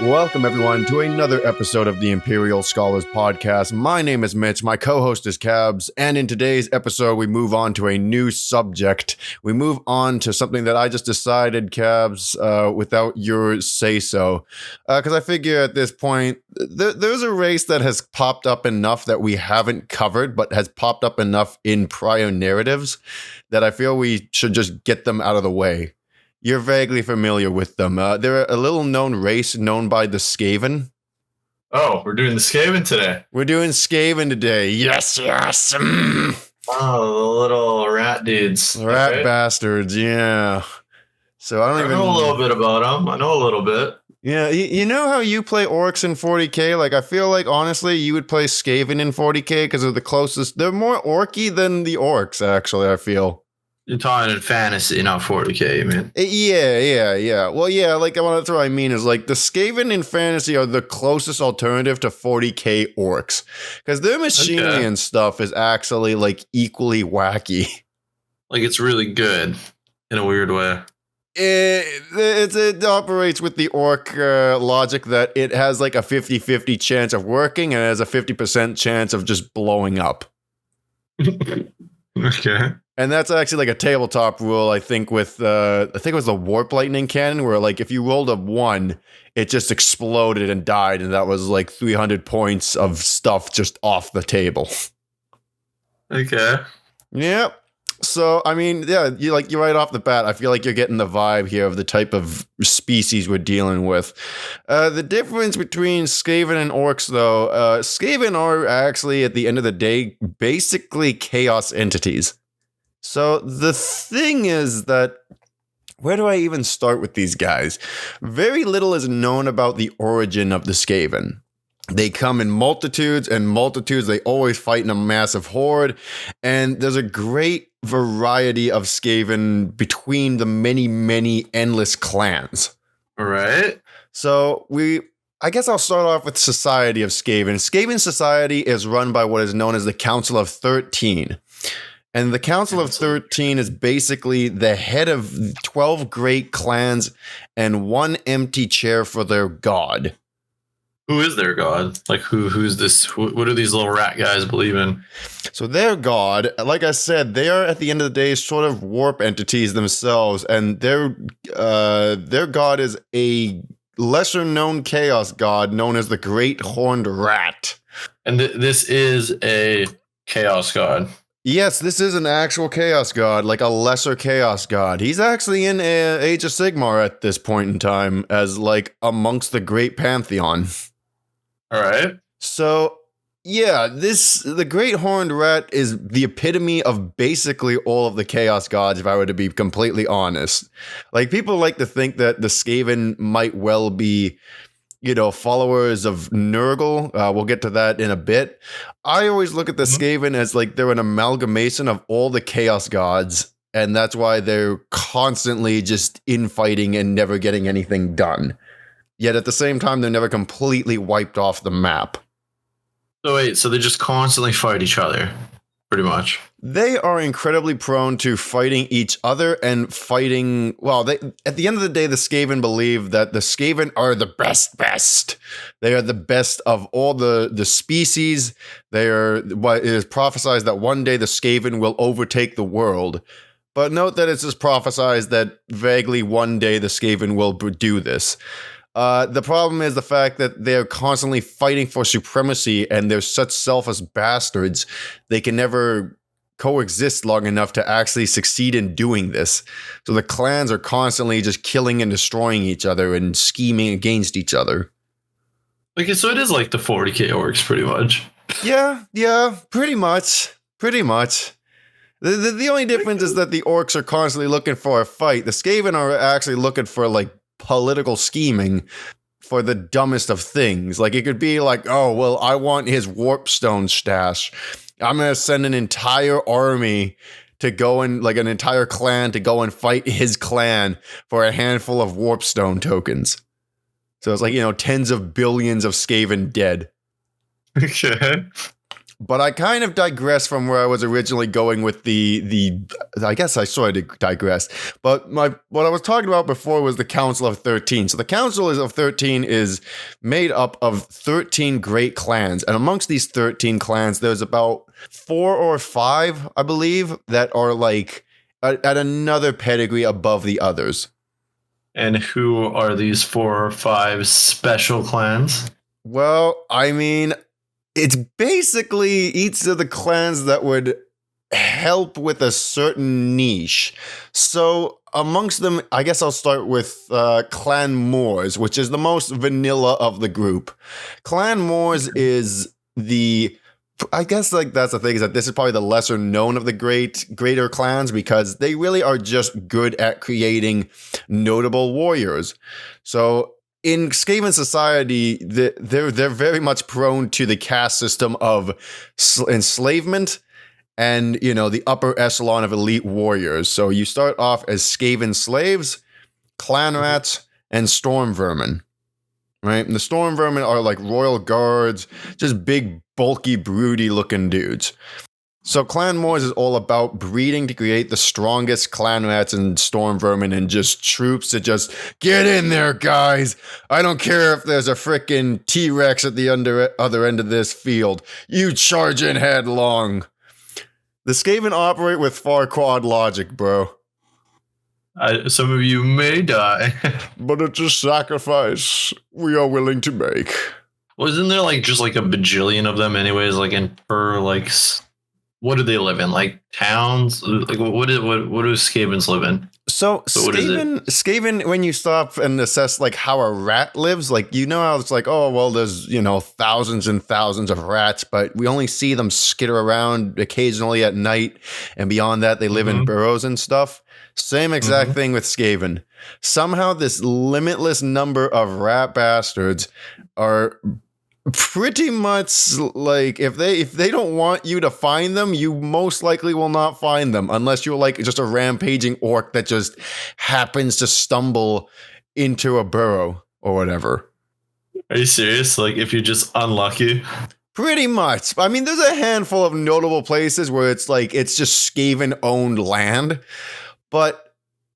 Welcome, everyone, to another episode of the Imperial Scholars Podcast. My name is Mitch, my co-host is Cabs, and in today's episode, we move on to a new subject. We move on to something that I just decided, Cabs, without your say-so. Because I figure at this point, there's a race that has popped up enough that we haven't covered, but has popped up enough in prior narratives that I feel we should just get them out of the way. You're vaguely familiar with them. They're a little-known race known by the Skaven. Oh, we're doing the Skaven today. We're doing Skaven today. Yes. Oh, the little rat dudes. Rat bastards, yeah. So I know a little bit about them. I know a little bit. Yeah, you know how you play orcs in 40k? Like, I feel like, honestly, you would play Skaven in 40k because they're the closest. They're more orky than the orcs, actually, I feel. You're talking in fantasy, not 40k, man. Yeah. Well, yeah, like, that's what I mean is, like, the Skaven in fantasy are the closest alternative to 40k orcs. Because their machinery and stuff is actually, like, equally wacky. Like, it's really good in a weird way. It operates with the orc logic that it has, like, a 50-50 chance of working and it has a 50% chance of just blowing up. Okay. And that's actually like a tabletop rule, I think, with, I think it was the Warp Lightning Cannon, where, like, if you rolled a 1, it just exploded and died, and that was, like, 300 points of stuff just off the table. Okay. Yep. So, I mean, yeah, you're right off the bat, I feel like you're getting the vibe here of the type of species we're dealing with. The difference between Skaven and orcs, though, Skaven are actually, at the end of the day, basically chaos entities. So the thing is that, where do I even start with these guys? Very little is known about the origin of the Skaven. They come in multitudes and multitudes. They always fight in a massive horde. And there's a great variety of Skaven between the many endless clans. All right. So I guess I'll start off with Society of Skaven. Skaven Society is run by what is known as the Council of 13. And the Council of 13 is basically the head of 12 great clans and one empty chair for their god. Who is their god? Like, who's this? What do these little rat guys believe in? So their god, like I said, they are at the end of the day sort of warp entities themselves. And their god is a lesser known chaos god known as the Great Horned Rat. And this is a chaos god. Yes, this is an actual chaos god, like a lesser chaos god. He's actually in Age of Sigmar at this point in time as, like, amongst the great pantheon. All right. So, yeah, the Great Horned Rat is the epitome of basically all of the chaos gods, if I were to be completely honest. Like, people like to think that the Skaven might well be, followers of Nurgle. We'll get to that in a bit. I always look at the Skaven as, like, they're an amalgamation of all the chaos gods, and that's why they're constantly just infighting and never getting anything done. Yet at the same time, they're never completely wiped off the map. So wait, so they just constantly fight each other, pretty much. They are incredibly prone to fighting each other and fighting. Well, at the end of the day, the Skaven believe that the Skaven are the best. They are the best of all the species. They are what it is prophesized that one day the Skaven will overtake the world. But note that it's just prophesized that vaguely one day the Skaven will do this. The problem is the fact that they're constantly fighting for supremacy and they're such selfish bastards, they can never coexist long enough to actually succeed in doing this. So the clans are constantly just killing and destroying each other and scheming against each other. Okay, so it is like the 40k orcs, pretty much. Yeah, pretty much. The only difference is that the orcs are constantly looking for a fight. The Skaven are actually looking for, like, political scheming for the dumbest of things. Like, it could be like, oh, well, I want his warpstone stash. I'm going to send an entire army to go and, like, an entire clan to go and fight his clan for a handful of warpstone tokens. So it's like, tens of billions of Skaven dead. Okay. But I kind of digressed from where I was originally going with the. I guess I sort of digressed. But what I was talking about before was the Council of 13. So the Council of 13 is made up of 13 great clans, and amongst these 13 clans, there's about 4 or 5, I believe, that are like at another pedigree above the others. And who are these 4 or 5 special clans? Well, I mean, it's basically each of the clans that would help with a certain niche. So amongst them, I guess I'll start with Clan Moors, which is the most vanilla of the group. Clan Moors is I guess like that's the thing, is that this is probably the lesser known of the greater clans, because they really are just good at creating notable warriors. So in Skaven society, they're very much prone to the caste system of enslavement and, the upper echelon of elite warriors. So you start off as Skaven slaves, clan rats, and storm vermin. Right? And the storm vermin are like royal guards, just big, bulky, broody looking dudes. So Clan Moors is all about breeding to create the strongest clan rats and storm vermin, and just troops to just get in there, guys. I don't care if there's a frickin' T-Rex at the other end of this field. You charge in headlong. The Skaven operate with Farquaad logic, bro. Some of you may die. But it's a sacrifice we are willing to make. Wasn't there like just like a bajillion of them anyways, like in per like what do they live in? Like towns? Like what do Skavens live in? So Skaven, when you stop and assess like how a rat lives, like how it's like, oh well, there's thousands and thousands of rats, but we only see them skitter around occasionally at night, and beyond that they live in burrows and stuff. Same exact thing with Skaven. Somehow this limitless number of rat bastards are pretty much like, if they don't want you to find them, you most likely will not find them, unless you're like just a rampaging orc that just happens to stumble into a burrow or whatever. Are you serious? Like if you're just unlucky? Pretty much. I mean, there's a handful of notable places where it's just Skaven owned land. But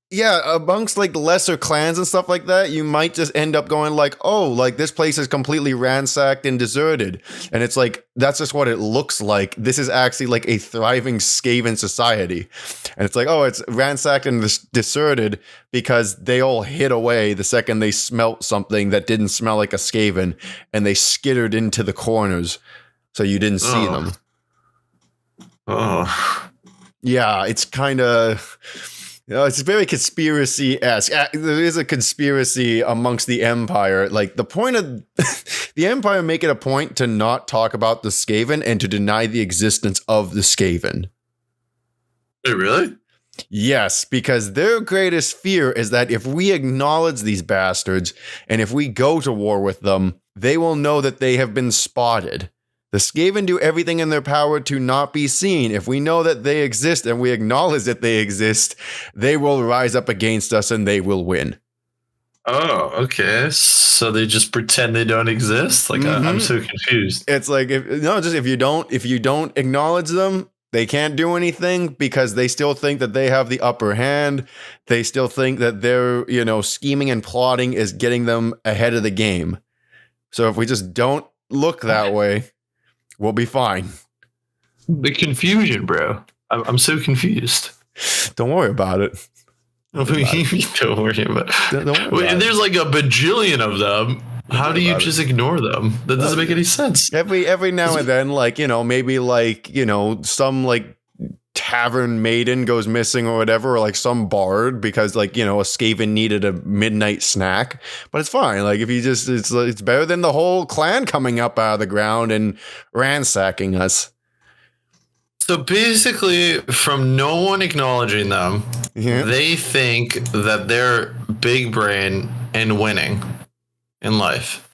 yeah, amongst like lesser clans and stuff like that, you might just end up going like, oh, like this place is completely ransacked and deserted. And it's like, that's just what it looks like. This is actually like a thriving Skaven society. And it's like, oh, it's ransacked and deserted because they all hid away the second they smelt something that didn't smell like a Skaven, and they skittered into the corners so you didn't see them. Oh. Yeah, it's kind of... it's very conspiracy-esque. There is a conspiracy amongst the Empire. Like, the point of the Empire make it a point to not talk about the Skaven and to deny the existence of the Skaven. Wait, really? Yes, because their greatest fear is that if we acknowledge these bastards and if we go to war with them, they will know that they have been spotted. The Skaven do everything in their power to not be seen. If we know that they exist and we acknowledge that they exist, they will rise up against us and they will win. Oh, okay. So they just pretend they don't exist? Like, I'm so confused. It's like, if you don't acknowledge them, they can't do anything because they still think that they have the upper hand. They still think that their, scheming and plotting is getting them ahead of the game. So if we just don't look that way, we'll be fine. The confusion, bro. I'm so confused. Don't worry about it. Don't worry about it. There's like a bajillion of them. How do you just ignore them? That doesn't make any sense. Every now and then, maybe some tavern maiden goes missing or whatever, or some bard because a Skaven needed a midnight snack. But it's fine. If you just, it's better than the whole clan coming up out of the ground and ransacking us. So basically, from no one acknowledging them, they think that they're big brain and winning in life.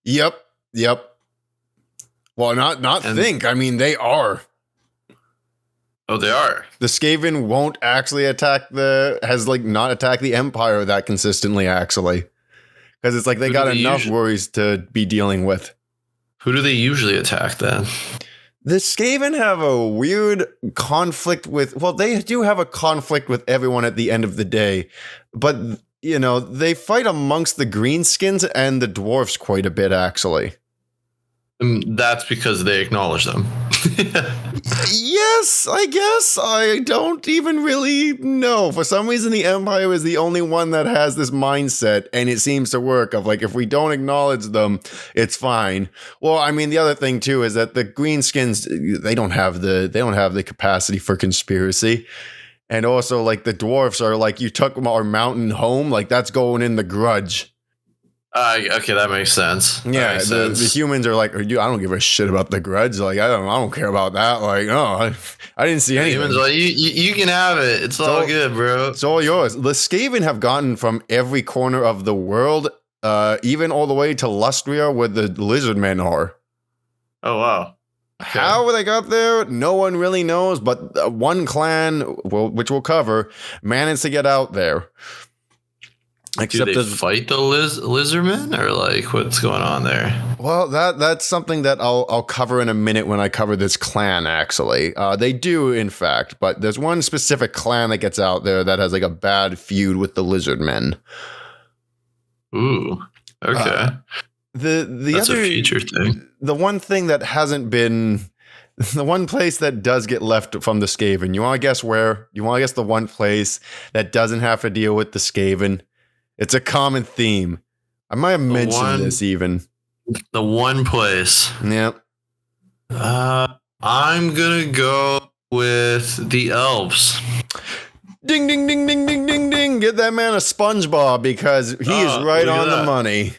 Yep. Well, not think. I mean, they are. Oh, they are. The Skaven won't actually not attack the Empire that consistently, actually. Because it's they got enough worries to be dealing with. Who do they usually attack then? The Skaven have a weird conflict with, well, they do have a conflict with everyone at the end of the day, but, you know, they fight amongst the greenskins and the dwarfs quite a bit, actually. That's because they acknowledge them. Yes, I guess. I don't even really know. For some reason, the Empire is the only one that has this mindset, and it seems to work of like, if we don't acknowledge them, it's fine. Well, I mean, the other thing too is that the greenskins, they don't have the capacity for conspiracy. And also, like, the dwarfs are like, you took our mountain home, like that's going in the grudge. Okay, that makes sense. Yeah, the humans are like, I don't give a shit about the grudge. Like, I don't care about that. Like, no, I didn't see anything. Humans are like, you can have it. It's all good, bro. It's all yours. The Skaven have gotten from every corner of the world, even all the way to Lustria, where the lizard men are. Oh wow! Okay. How they got there, no one really knows. But one clan, which we'll cover, managed to get out there. Except do they fight the lizardmen, or like what's going on there? Well, that's something that I'll cover in a minute when I cover this clan. Actually, they do in fact, but there's one specific clan that gets out there that has like a bad feud with the lizardmen. Ooh, okay. That's other future thing. The one thing that hasn't been. The one place that does get left from the Skaven. You want to guess where? You want to guess the one place that doesn't have to deal with the Skaven? It's a common theme. I might have mentioned this even. The one place. Yep. I'm gonna go with the elves. Ding, ding, ding, ding, ding, ding, ding. Get that man a SpongeBob because he is right on the money.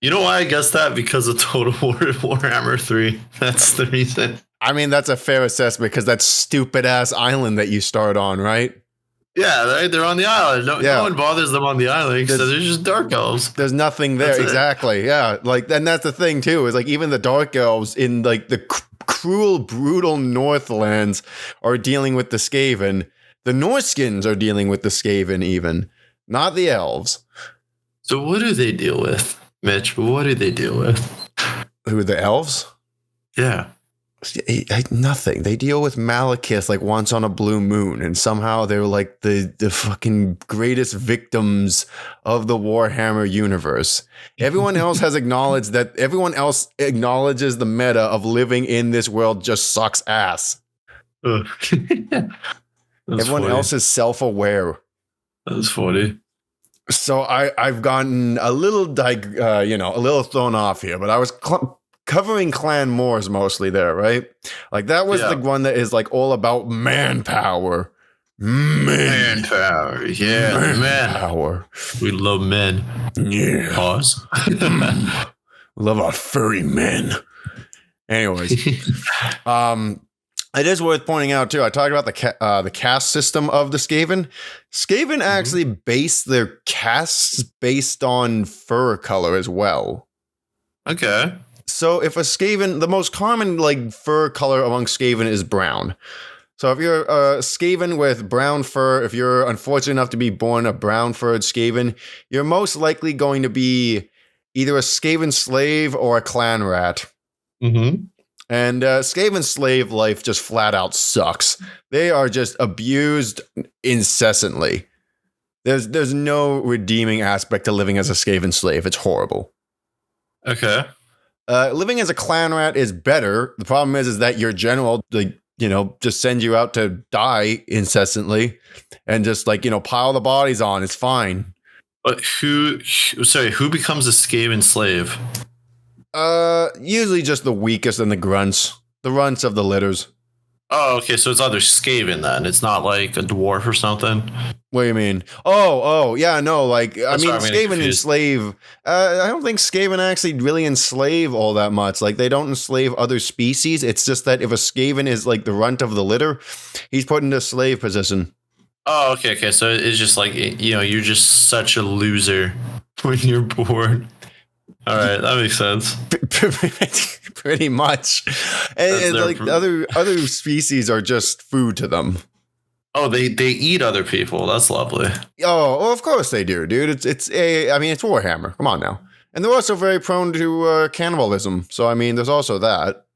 You know why I guessed that? Because of Total Warhammer 3. That's the reason. I mean, that's a fair assessment because that stupid-ass island that you start on, right? Yeah, they're on the island. No one bothers them on the island because they're just dark elves. There's nothing there. Exactly. Yeah. Like, and that's the thing too, is like even the dark elves in like the cruel, brutal Northlands are dealing with the Skaven. The Norskins are dealing with the Skaven even, not the elves. So what do they deal with, Mitch? What do they deal with? Who, the elves? Yeah. Nothing. They deal with Malekith like once on a blue moon, and somehow they're like the fucking greatest victims of the Warhammer universe. Everyone else has acknowledged that everyone else acknowledges the meta of living in this world just sucks ass. Everyone funny. else is self-aware. That's funny. So I've gotten a little a little thrown off here, but I was covering Clan Moors mostly there, right? Like that was the one that is like all about manpower. Manpower. Yeah. Manpower. We love men. Yeah. Pause. We love our furry men. Anyways. It is worth pointing out too. I talked about the caste system of the Skaven. Skaven actually base their castes based on fur color as well. Okay. So if a Skaven, the most common like fur color among Skaven is brown. So if you're a Skaven with brown fur, if you're unfortunate enough to be born a brown furred Skaven, you're most likely going to be either a Skaven slave or a clan rat. Mm-hmm. And Skaven slave life just flat out sucks. They are just abused incessantly. There's no redeeming aspect to living as a Skaven slave. It's horrible. Okay. Living as a clan rat is better. The problem is that your general, like, just sends you out to die incessantly and just like, pile the bodies on. It's fine. But who becomes a Skaven slave? Usually just the weakest and the grunts of the litters. Oh, okay. So it's other Skaven then. It's not like a dwarf or something. What do you mean? Oh, yeah, no. Like, Skaven enslave. I don't think Skaven actually really enslave all that much. Like, they don't enslave other species. It's just that if a Skaven is like the runt of the litter, he's put into slave position. Oh, okay. So it's just like, you're just such a loser when you're born. All right, that makes sense. Pretty much. And like other species are just food to them. Oh, they eat other people. That's lovely. Oh, well, of course they do, dude. It's Warhammer. Come on now. And they're also very prone to cannibalism. So I mean, there's also that.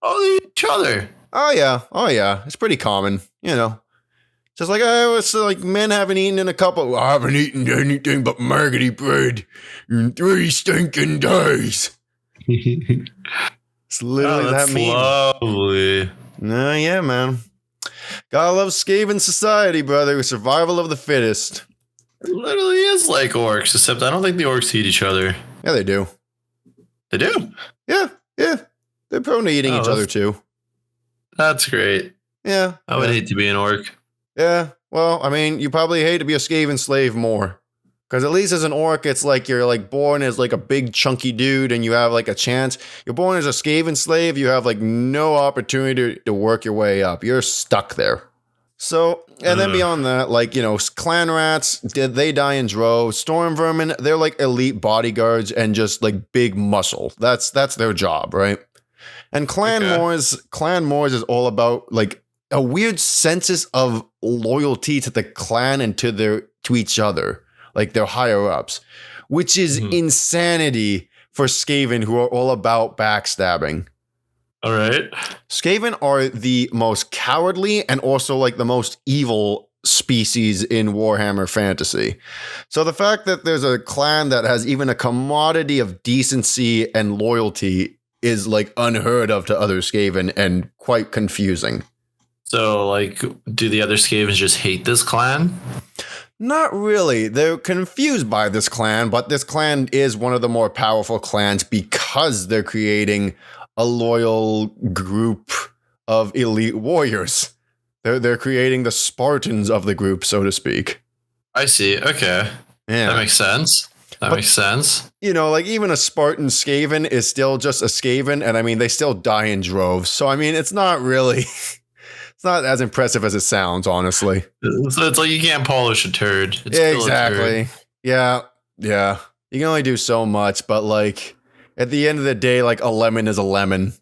Oh, each other. Oh yeah. It's pretty common, you know. Just like it's like men haven't eaten in a couple. I haven't eaten anything but maggoty bread in 3 stinking days. It's literally that meme. Lovely. No, yeah, man. Gotta love Skaven society, brother. Survival of the fittest. It literally is like orcs, except I don't think the orcs eat each other. Yeah, they do. They do? Yeah. They're prone to eating each other too. That's great. Yeah. I would hate to be an orc. Yeah. Well, I mean, you probably hate to be a Skaven slave more. Because at least as an orc, it's like you're like born as like a big chunky dude and you have like a chance. You're born as a Skaven slave, you have like no opportunity to work your way up. You're stuck there. So, and then beyond that, like, you know, clan rats, they die in droves. Storm vermin, they're like elite bodyguards and just like big muscle. That's their job, right? And clan Moors is all about like a weird sense of loyalty to the clan and to each other, like their higher ups, which is insanity for Skaven, who are all about backstabbing. All right. Skaven are the most cowardly and also like the most evil species in Warhammer fantasy. So the fact that there's a clan that has even a commodity of decency and loyalty is like unheard of to other Skaven and quite confusing. So, like, do the other Skavens just hate this clan? Not really. They're confused by this clan, but this clan is one of the more powerful clans because they're creating a loyal group of elite warriors. They're creating the Spartans of the group, so to speak. I see. Okay. Yeah. That makes sense. Makes sense. You know, like even a Spartan Skaven is still just a Skaven, and I mean, they still die in droves. So, I mean, it's not really, it's not as impressive as it sounds, honestly. So it's like you can't polish a turd. It's yeah, exactly. Yeah. You can only do so much, but like at the end of the day, like a lemon is a lemon.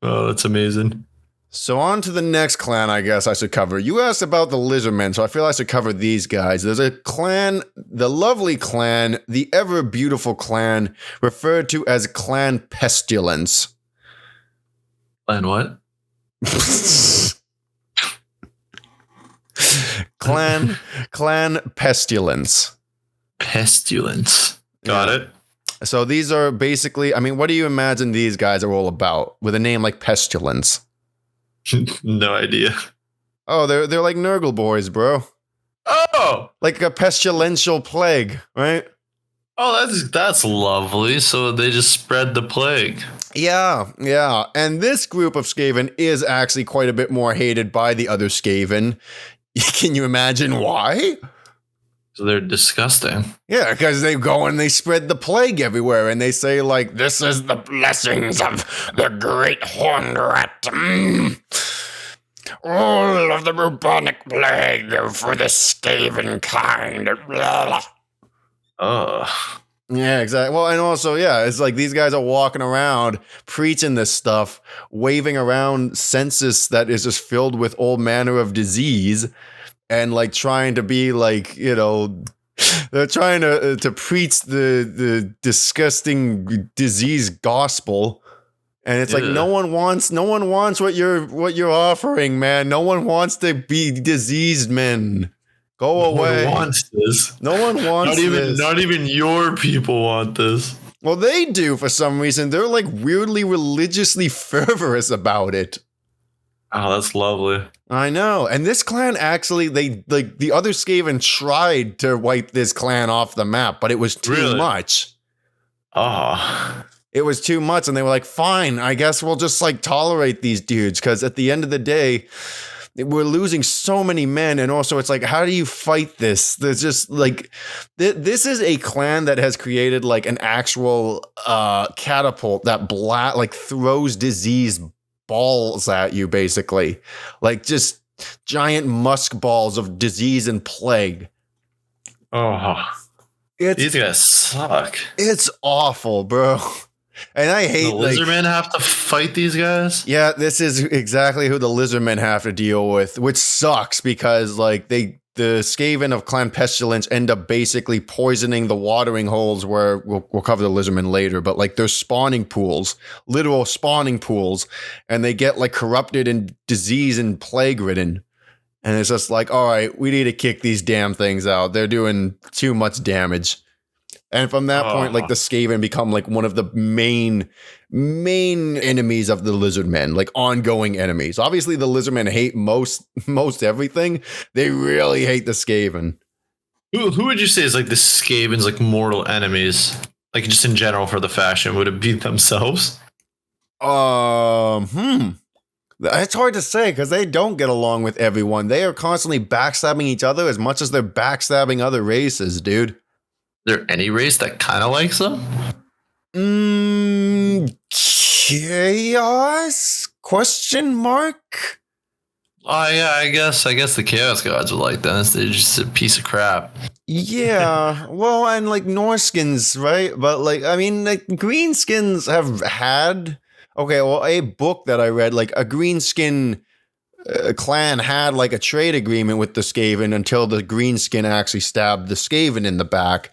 Oh, that's amazing. So on to the next clan I guess I should cover. You asked about the Lizardmen, so I feel I should cover these guys. There's a clan, the lovely clan, the ever beautiful clan, referred to as Clan Pestilence. Clan what? Clan Pestilence. Pestilence. Got it. So these are basically, I mean, what do you imagine these guys are all about with a name like Pestilence? No idea. Oh, they're like Nurgle boys, bro. Oh, like a pestilential plague, right? Oh, that's lovely. So they just spread the plague. Yeah. And this group of Skaven is actually quite a bit more hated by the other Skaven. Can you imagine why? So they're disgusting. Yeah, because they go and they spread the plague everywhere, and they say, like, this is the blessings of the great horned rat. All of the bubonic plague for the Skaven kind. Oh. Yeah, exactly. Well, and also, yeah, it's like these guys are walking around preaching this stuff, waving around census that is just filled with all manner of disease. And like trying to be like, you know, they're trying to preach the disgusting disease gospel, and it's like no one wants what you're offering, man. No one wants to be diseased men. Go away. No one wants this. No one wants this. Not even your people want this. Well, they do for some reason. They're like weirdly religiously fervorous about it. Oh, that's lovely. I know. And this clan actually, they like the other Skaven tried to wipe this clan off the map, but it was too much. Oh. It was too much. And they were like, fine, I guess we'll just like tolerate these dudes. Because at the end of the day, we're losing so many men. And also it's like, how do you fight this? There's just like, this is a clan that has created like an actual catapult that like throws disease balls at you, basically, like just giant musk balls of disease and plague. Oh, these guys suck. It's awful, bro. And I hate the Lizardmen have to fight these guys. Yeah, this is exactly who the Lizardmen have to deal with, which sucks because like they the Skaven of Clan Pestilence end up basically poisoning the watering holes where we'll cover the lizardmen later, but like there's spawning pools, literal spawning pools, and they get like corrupted and disease and plague ridden. And it's just like, all right, we need to kick these damn things out. They're doing too much damage. And from that point, like the Skaven become like one of the main enemies of the lizardmen, like ongoing enemies. Obviously, the lizardmen hate most everything. They really hate the Skaven. Who would you say is like the Skaven's like mortal enemies? Like just in general for the faction, would it be themselves? It's hard to say because they don't get along with everyone. They are constantly backstabbing each other as much as they're backstabbing other races, dude. Is there any race that kind of likes them? Chaos? Question mark? Oh yeah, I guess the Chaos Gods would like them. They're just a piece of crap. Yeah, well, and like Norskins, right? But like, I mean, like Greenskins have had. Okay, well, a book that I read, like a Greenskin clan had like a trade agreement with the Skaven until the Greenskin actually stabbed the Skaven in the back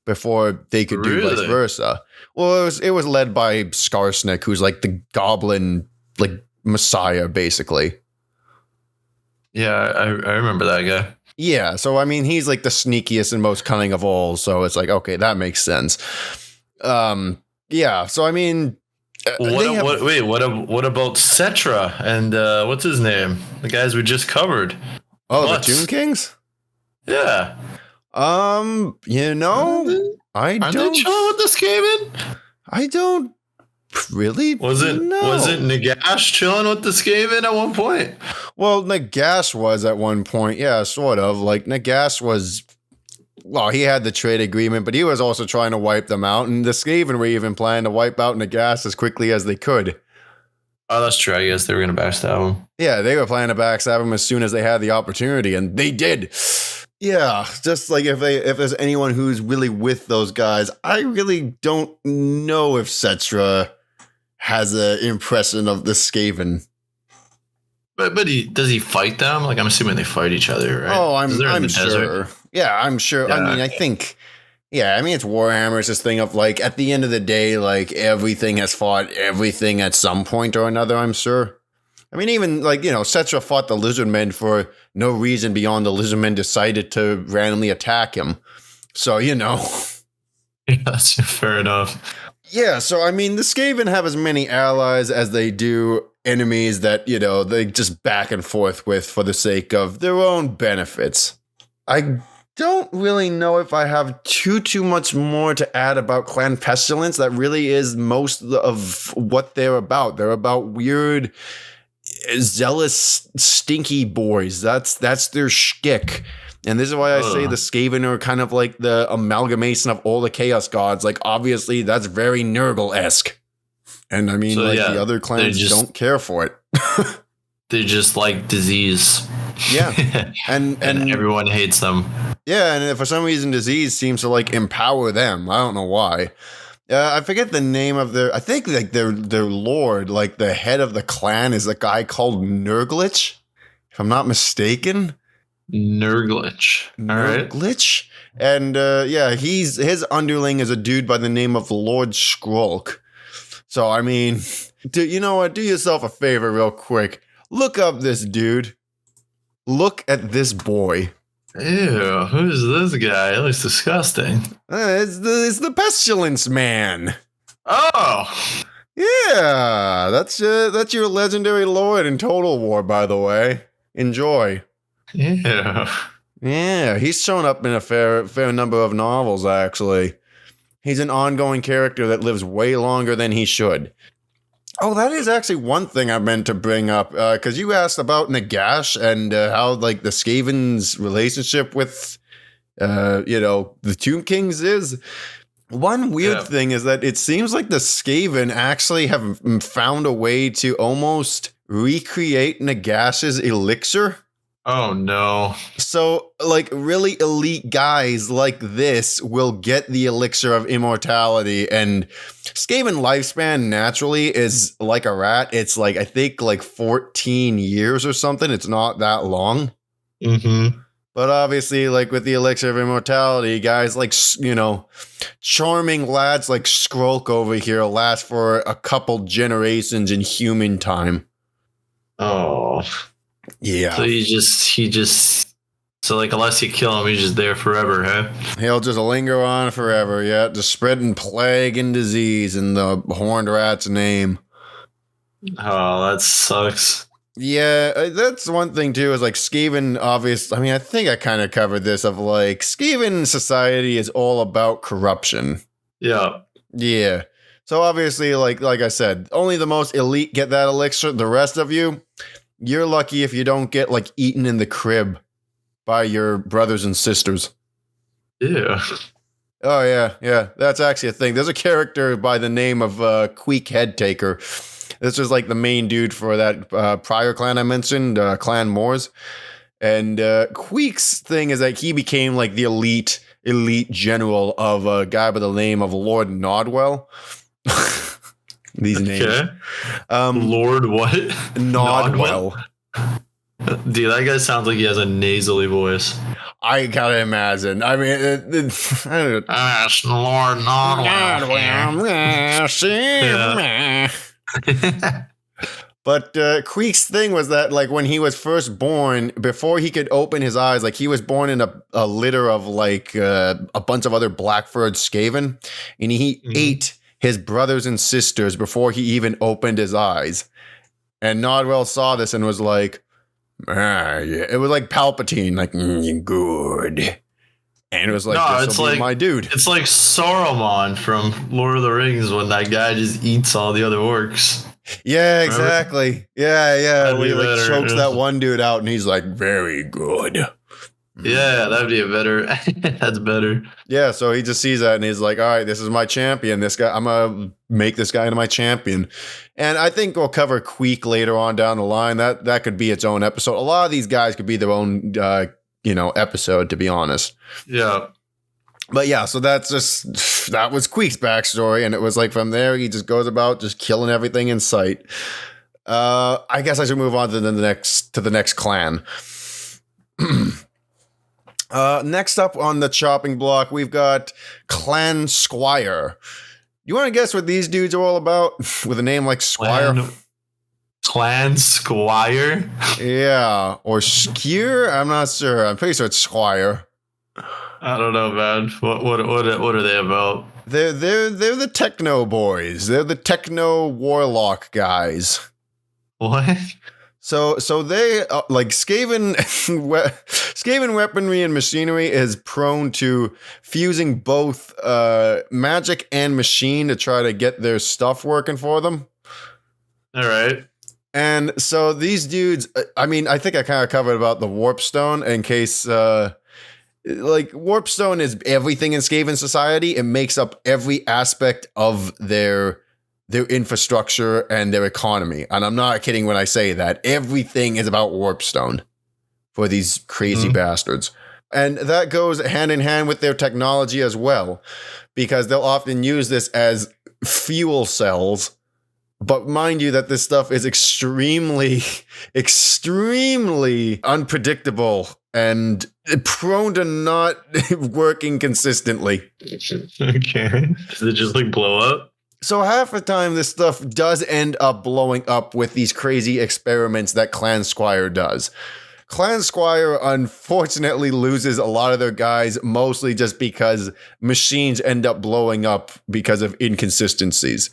before they could do vice versa. Well, it was led by Skarsnik, who's like the goblin, like messiah, basically. Yeah, I remember that guy. Yeah, so I mean, he's like the sneakiest and most cunning of all, so it's like, okay, that makes sense. Yeah, so I mean... What about Cetra and what's his name? The guys we just covered. Oh, the Tomb Kings? Yeah. You know, Are they chilling with the Skaven? I don't really. Was it Nagash chilling with the Skaven at one point? Well, Nagash was at one point, yeah, sort of. Like Nagash was. Well, he had the trade agreement, but he was also trying to wipe them out, and the Skaven were even planning to wipe out Nagash as quickly as they could. Oh, that's true. I guess they were going to backstab him. Yeah, they were planning to backstab him as soon as they had the opportunity, and they did. Yeah, just like if there's anyone who's really with those guys, I really don't know if Cetra has an impression of the Skaven. But does he fight them? Like I'm assuming they fight each other, right? Oh, I'm sure. Yeah, I'm sure. Yeah, I mean, I think. Yeah, I mean, it's Warhammer. It's this thing of like, at the end of the day, like everything has fought everything at some point or another. I'm sure. I mean, even like Cetra fought the Lizardmen for no reason beyond the Lizardmen decided to randomly attack him. So Yeah, that's fair enough. Yeah, so I mean, the Skaven have as many allies as they do enemies that, they just back and forth with for the sake of their own benefits. I don't really know if I have too much more to add about Clan Pestilence. That really is most of what they're about. They're about weird, zealous, stinky boys. That's their shtick. And this is why I say the Skaven are kind of like the amalgamation of all the Chaos Gods. Like, obviously, that's very Nurgle-esque. And I mean, the other clans don't care for it. They just like disease. Yeah. And everyone hates them. Yeah, and for some reason, disease seems to like empower them. I don't know why. I forget the name of I think like their lord, like the head of the clan is a guy called Nurglich, if I'm not mistaken. Nurglich. Nurglich? And his underling is a dude by the name of Lord Skrulk. So, I mean, you know what? Do yourself a favor real quick. Look up this dude. Look at this boy. Ew, who's this guy? It looks disgusting. It's the Pestilence Man. Oh. Yeah, that's your legendary lord in Total War, by the way. Enjoy. Yeah, he's shown up in a fair number of novels, actually. He's an ongoing character that lives way longer than he should. Oh, that is actually one thing I meant to bring up, because you asked about Nagash and how, like, the Skaven's relationship with, the Tomb Kings is. One weird thing is that it seems like the Skaven actually have found a way to almost recreate Nagash's elixir. Oh, no. So, like, really elite guys like this will get the elixir of immortality, and Skaven lifespan naturally is like a rat. It's like, I think, like 14 years or something. It's not that long. Mm-hmm. But obviously, like with the elixir of immortality, guys like, charming lads like Skrulk over here last for a couple generations in human time. Oh. Yeah. So so like unless you kill him, he's just there forever, huh? He'll just linger on forever, yeah, just spreading plague and disease in the horned rat's name. Oh, that sucks. Yeah, that's one thing too, is like Skaven, obvious. I mean, I think I kind of covered this of like Skaven society is all about corruption. Yeah. Yeah. So obviously, like I said, only the most elite get that elixir. The rest of you, you're lucky if you don't get like eaten in the crib by your brothers and sisters. Yeah. Oh yeah. That's actually a thing. There's a character by the name of Queek Headtaker. This was like the main dude for that prior clan I mentioned, Clan Moors. And Queek's thing is that he became like the elite general of a guy by the name of Lord Nodwell. These names. Lord what? Nodwell. Dude, that guy sounds like he has a nasally voice. I gotta imagine. I mean, Lord Nodwell. But Queek's thing was that, like, when he was first born, before he could open his eyes, like, he was born in a litter of, like, a bunch of other black-furred Skaven, and he ate his brothers and sisters before he even opened his eyes. And Nodwell saw this and was like, yeah. It was like Palpatine, like, good. And it was like, no, it's like my dude. It's like Saruman from Lord of the Rings when that guy just eats all the other orcs. Yeah, exactly. Remember? Yeah. Where he like chokes that one dude out and he's like, very good. Yeah, that'd be a better. That's better. Yeah, so he just sees that and he's like, all right, this is my champion. This guy, I'm going to make this guy into my champion. And I think we'll cover Queek later on down the line. That could be its own episode. A lot of these guys could be their own episode, to be honest. Yeah. But yeah, so that was Queek's backstory, and it was like from there he just goes about just killing everything in sight. I guess I should move on to the next clan. Next up on the chopping block, we've got Clan Skryre. You want to guess what these dudes are all about with a name like Skryre? Clan Skryre? Yeah, or Skryre? I'm not sure. I'm pretty sure it's Skryre. I don't know, man. What are they about? They're the techno boys. They're the techno warlock guys. What? So they like Skaven weaponry and machinery is prone to fusing both magic and machine to try to get their stuff working for them. All right. And so these dudes, I mean, I think I kind of covered about the Warpstone in case like Warpstone is everything in Skaven society. It makes up every aspect of their infrastructure and their economy. And I'm not kidding when I say that. Everything is about Warpstone for these crazy bastards. And that goes hand in hand with their technology as well, because they'll often use this as fuel cells. But mind you that this stuff is extremely, extremely unpredictable and prone to not working consistently. Okay. Does it just like blow up? So half the time this stuff does end up blowing up with these crazy experiments that Clan Skryre does. Clan Skryre unfortunately loses a lot of their guys, mostly just because machines end up blowing up because of inconsistencies.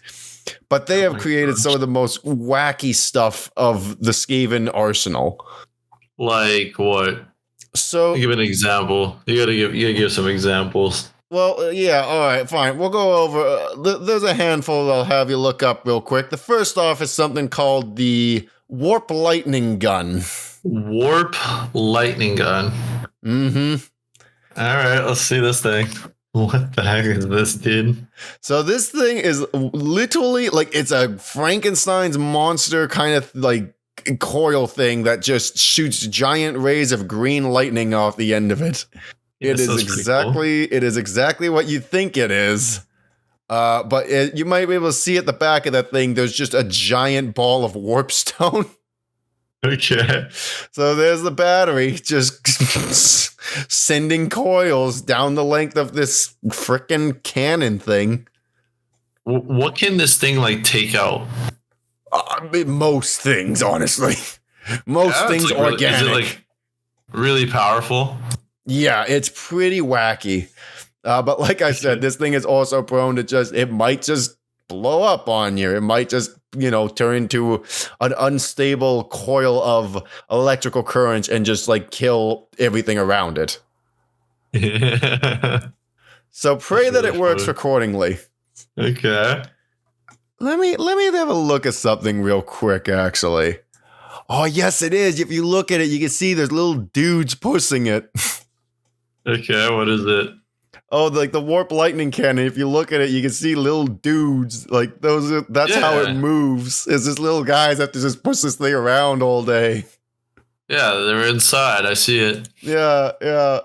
But they have created some of the most wacky stuff of the Skaven arsenal. Like what? So give an example. You gotta give some examples. Well, yeah, all right, fine. We'll go over. There's a handful I'll have you look up real quick. The first off is something called the Warp Lightning Gun. Warp Lightning Gun. Mm-hmm. All right, let's see this thing. What the heck is this, dude? So this thing is literally like it's a Frankenstein's monster kind of like coil thing that just shoots giant rays of green lightning off the end of it. Yeah, it is exactly what you think it is. But you might be able to see at the back of that thing, there's just a giant ball of warpstone. Okay. So there's the battery just sending coils down the length of this frickin' cannon thing. What can this thing like take out? Most things, honestly. Most things like organic. Is it like really powerful? Yeah, it's pretty wacky. But like I said, this thing is also prone to it might just blow up on you. It might just, turn into an unstable coil of electrical currents and just like kill everything around it. So pray that it works accordingly. Okay. Let me have a look at something real quick, actually. Oh, yes, it is. If you look at it, you can see there's little dudes pushing it. Okay, what is it? Oh, like the warp lightning cannon. If you look at it, you can see little dudes. Like that's how it moves. Is this little guys have to just push this thing around all day. Yeah, they're inside. I see it. Yeah.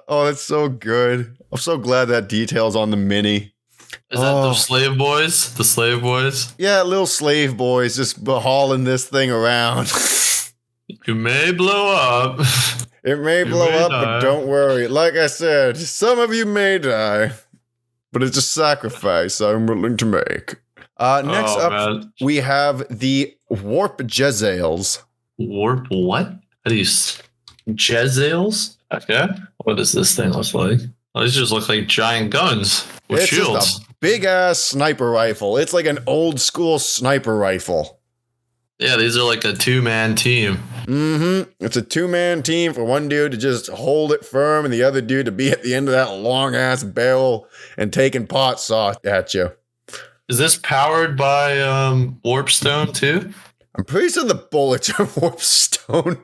Oh, that's so good. I'm so glad that detail's on the mini. Is that the slave boys? The slave boys? Yeah, little slave boys just hauling this thing around. You may blow up. It may blow up, but don't worry. Like I said, some of you may die, but it's a sacrifice I'm willing to make. Next up, we have the Warp Jezzails. Warp what? How do you... Jezzails? Okay. What does this thing look like? Oh, these just look like giant guns with shields. Just a big-ass sniper rifle. It's like an old-school sniper rifle. Yeah, these are like a two-man team. Mm-hmm. It's a two-man team for one dude to just hold it firm and the other dude to be at the end of that long-ass barrel and taking pot saw at you. Is this powered by Warpstone too? I'm pretty sure the bullets are Warpstone.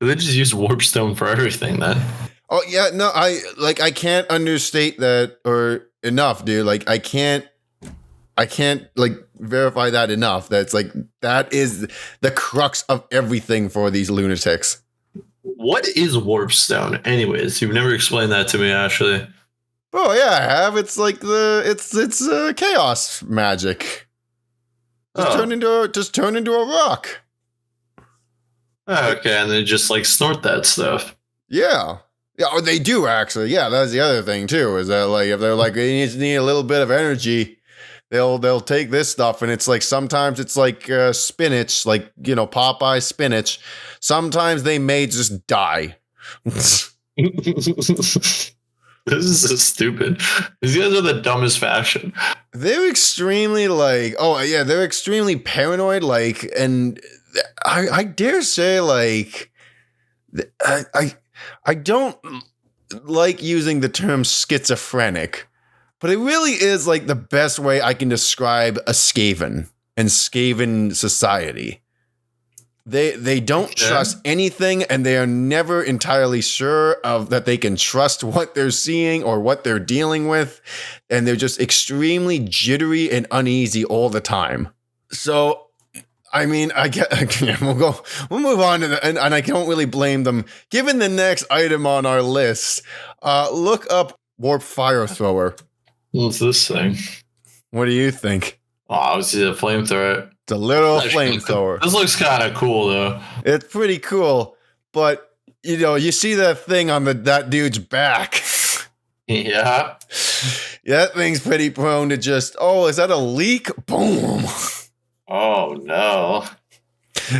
They just use Warpstone for everything then. Oh, yeah, no, I can't understate that or enough, dude. Like, I can't like verify that enough. That's like, that is the crux of everything for these lunatics. What is Warpstone? Anyways, you've never explained that to me, actually. Oh, yeah, I have. It's like it's chaos magic. Just turn into a rock. Okay, and they just like snort that stuff. Yeah. Yeah, or they do actually. Yeah, that's the other thing too, is that like if they're like they need a little bit of energy, they'll take this stuff, and it's like sometimes it's like spinach, like Popeye spinach. Sometimes they may just die. This is so stupid. These guys are the dumbest faction. They're extremely they're extremely paranoid, like, and I dare say, like, I don't like using the term schizophrenic, but it really is like the best way I can describe a Skaven and Skaven society. They don't trust anything, and they are never entirely sure of that they can trust what they're seeing or what they're dealing with, and they're just extremely jittery and uneasy all the time. So, I mean, we'll move on to and I don't really blame them. Given the next item on our list, look up Warp Fire Thrower. What's this thing? What do you think? Oh, I was see the flamethrower. It's a little flamethrower. This looks kind of cool, though. It's pretty cool, but you see that thing on that dude's back. Yeah. That thing's pretty prone to just, is that a leak? Boom. Oh no.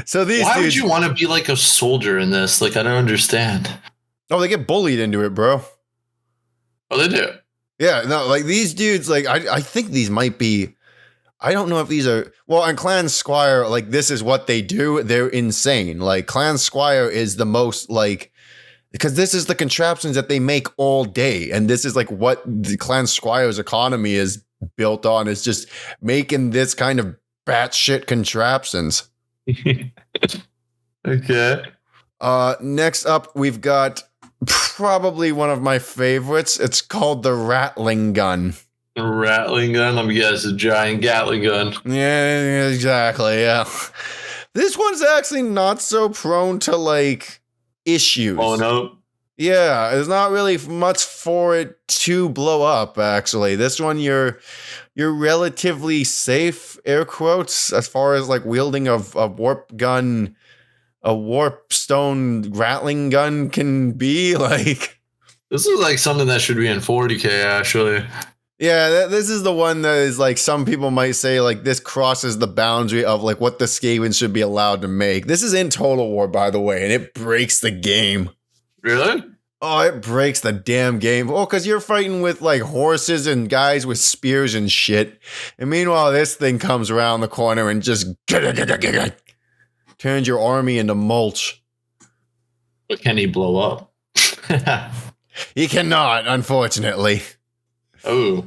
So why would you want to be like a soldier in this? Like, I don't understand. Oh, they get bullied into it, bro. Oh, they do. Yeah, no, like these dudes, like I think these might be. I don't know if these are on Clan Skryre, like this is what they do. They're insane. Like Clan Skryre is the most because this is the contraptions that they make all day. And this is like what the Clan Skryre's economy is built on, is just making this kind of batshit contraptions. Okay. Next up, we've got probably one of my favorites. It's called the Rattling Gun. A rattling gun? Let me guess, a giant Gatling gun. Yeah, exactly, yeah. This one's actually not so prone to, like, issues. Oh, no? Yeah, there's not really much for it to blow up, actually. This one, you're relatively safe, air quotes, as far as, like, wielding of warp gun a warp stone rattling gun can be. Like, this is like something that should be in 40K, actually. Yeah, this is the one that is like some people might say like this crosses the boundary of like what the Skaven should be allowed to make. This is in Total War, by the way, and it breaks the game. Really? Oh, it breaks the damn game. Oh, because you're fighting with like horses and guys with spears and shit. And meanwhile, this thing comes around the corner and just turns your army into mulch. But can he blow up? He cannot, unfortunately. Oh.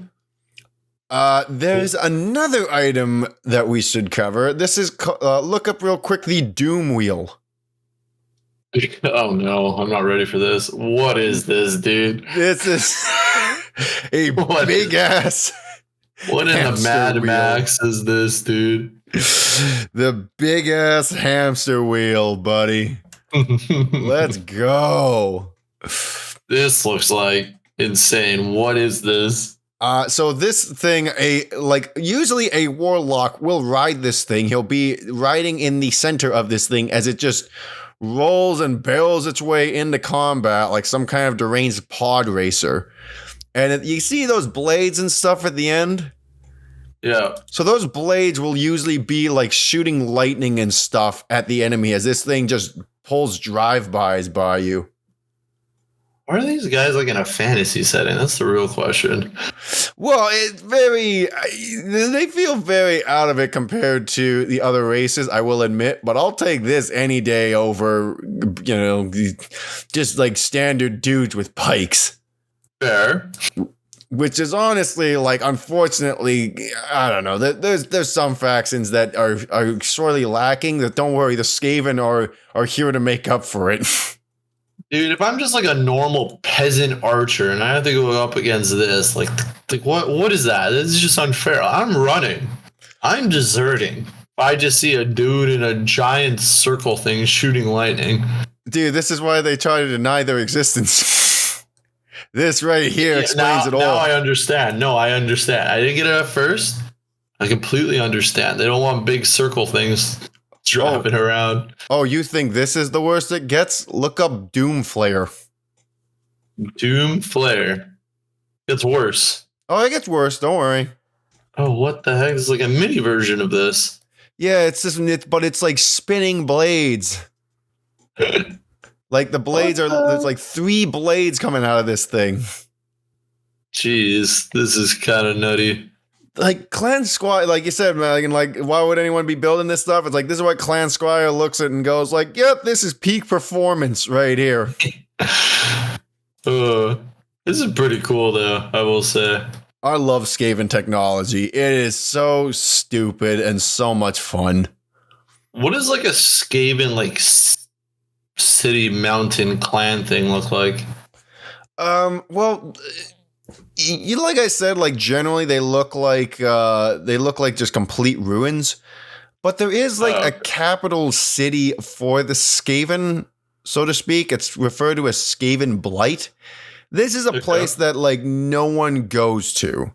There's another item that we should cover. This is, look up real quick, the Doom Wheel. Oh no, I'm not ready for this. What is this, dude? This is a big ass. What in the Mad Max is this, dude? The big ass hamster wheel, buddy. Let's go. This looks like insane. What is this? So this thing, usually a warlock will ride this thing. He'll be riding in the center of this thing as it just rolls and barrels its way into combat like some kind of deranged pod racer. And you see those blades and stuff at the end? Yeah. So those blades will usually be like shooting lightning and stuff at the enemy as this thing just pulls drive-bys by you. Why are these guys like in a fantasy setting? That's the real question. Well, they feel very out of it compared to the other races, I will admit, but I'll take this any day over, just like standard dudes with pikes. Fair. Which is honestly, like, unfortunately, I don't know. There's some factions that are sorely lacking. That don't worry, the Skaven are here to make up for it. Dude, if I'm just like a normal peasant archer and I have to go up against this, like what is that? This is just unfair. I'm running. I'm deserting. If I just see a dude in a giant circle thing shooting lightning. Dude, this is why they try to deny their existence. This right here explains it all. Now I understand. No, I understand. I didn't get it at first. I completely understand. They don't want big circle things dropping around. Oh, you think this is the worst it gets? Look up Doom Flare. Doom Flare. It's worse. Oh, it gets worse. Don't worry. Oh, what the heck? It's like a mini version of this. Yeah, but it's like spinning blades. Like the blades there's like 3 blades coming out of this thing. Jeez, this is kind of nutty. Like Clan Skryre, like you said, man, like why would anyone be building this stuff? It's like this is what Clan Skryre looks at and goes like, "Yep, this is peak performance right here." This is pretty cool, though. I will say. I love Skaven technology. It is so stupid and so much fun. What does like a Skaven like city mountain clan thing look like? Well. Like I said, like generally they look like just complete ruins, but there is like a capital city for the Skaven, so to speak. It's referred to as SKAVENBLIGHT. This is a place that like no one goes to.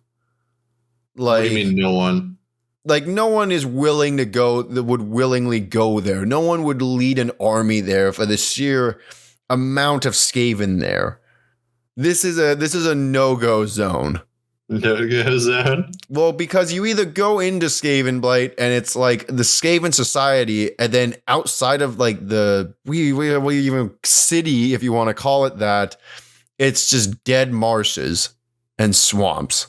Like, what do you mean no one? Like no one is willing to go that would willingly go there. No one would lead an army there for the sheer amount of Skaven there. This is a no-go zone. No-go zone? Well, because you either go into SKAVENBLIGHT and it's like the Skaven society, and then outside of like the we even city, if you want to call it that, it's just dead marshes and swamps.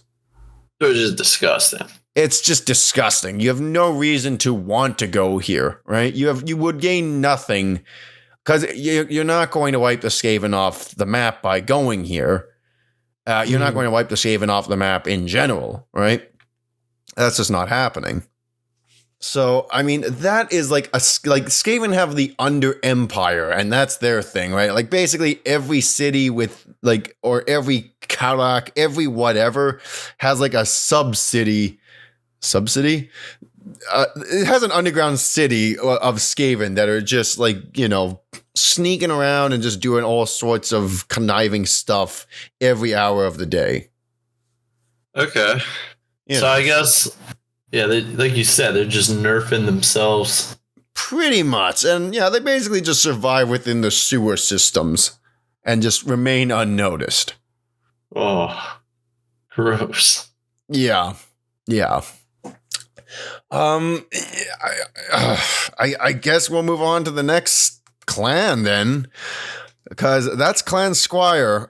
It's just disgusting. It's just disgusting. You have no reason to want to go here, right? You would gain nothing. Because you're not going to wipe the Skaven off the map by going here. You're not going to wipe the Skaven off the map in general, right? That's just not happening. So, I mean, that is like Skaven have the Under Empire, and that's their thing, right? Like basically every city with like, or every Karak, every whatever has like a subsidy. It has an underground city of Skaven that are just like, sneaking around and just doing all sorts of conniving stuff every hour of the day. Okay. So I guess, yeah, like you said, they're just nerfing themselves. Pretty much. And yeah, they basically just survive within the sewer systems and just remain unnoticed. Oh, gross. Yeah. Yeah. I guess we'll move on to the next clan then, because that's Clan Skryre.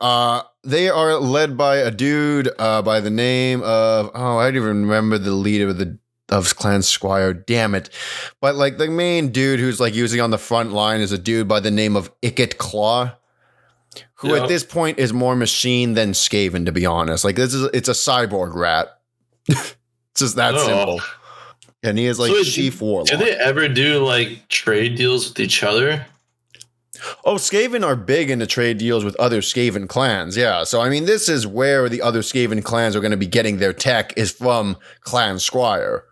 They are led by a dude by the name of I don't even remember the leader of Clan Skryre. Damn it! But like the main dude who's like usually on the front line is a dude by the name of Icket Claw, who at this point is more machine than Skaven, to be honest. Like it's a cyborg rat. It's just that simple. And he is like chief warlock. Do they ever do like trade deals with each other? Oh, Skaven are big into trade deals with other Skaven clans, yeah. So, I mean, this is where the other Skaven clans are going to be getting their tech, is from Clan Skryre.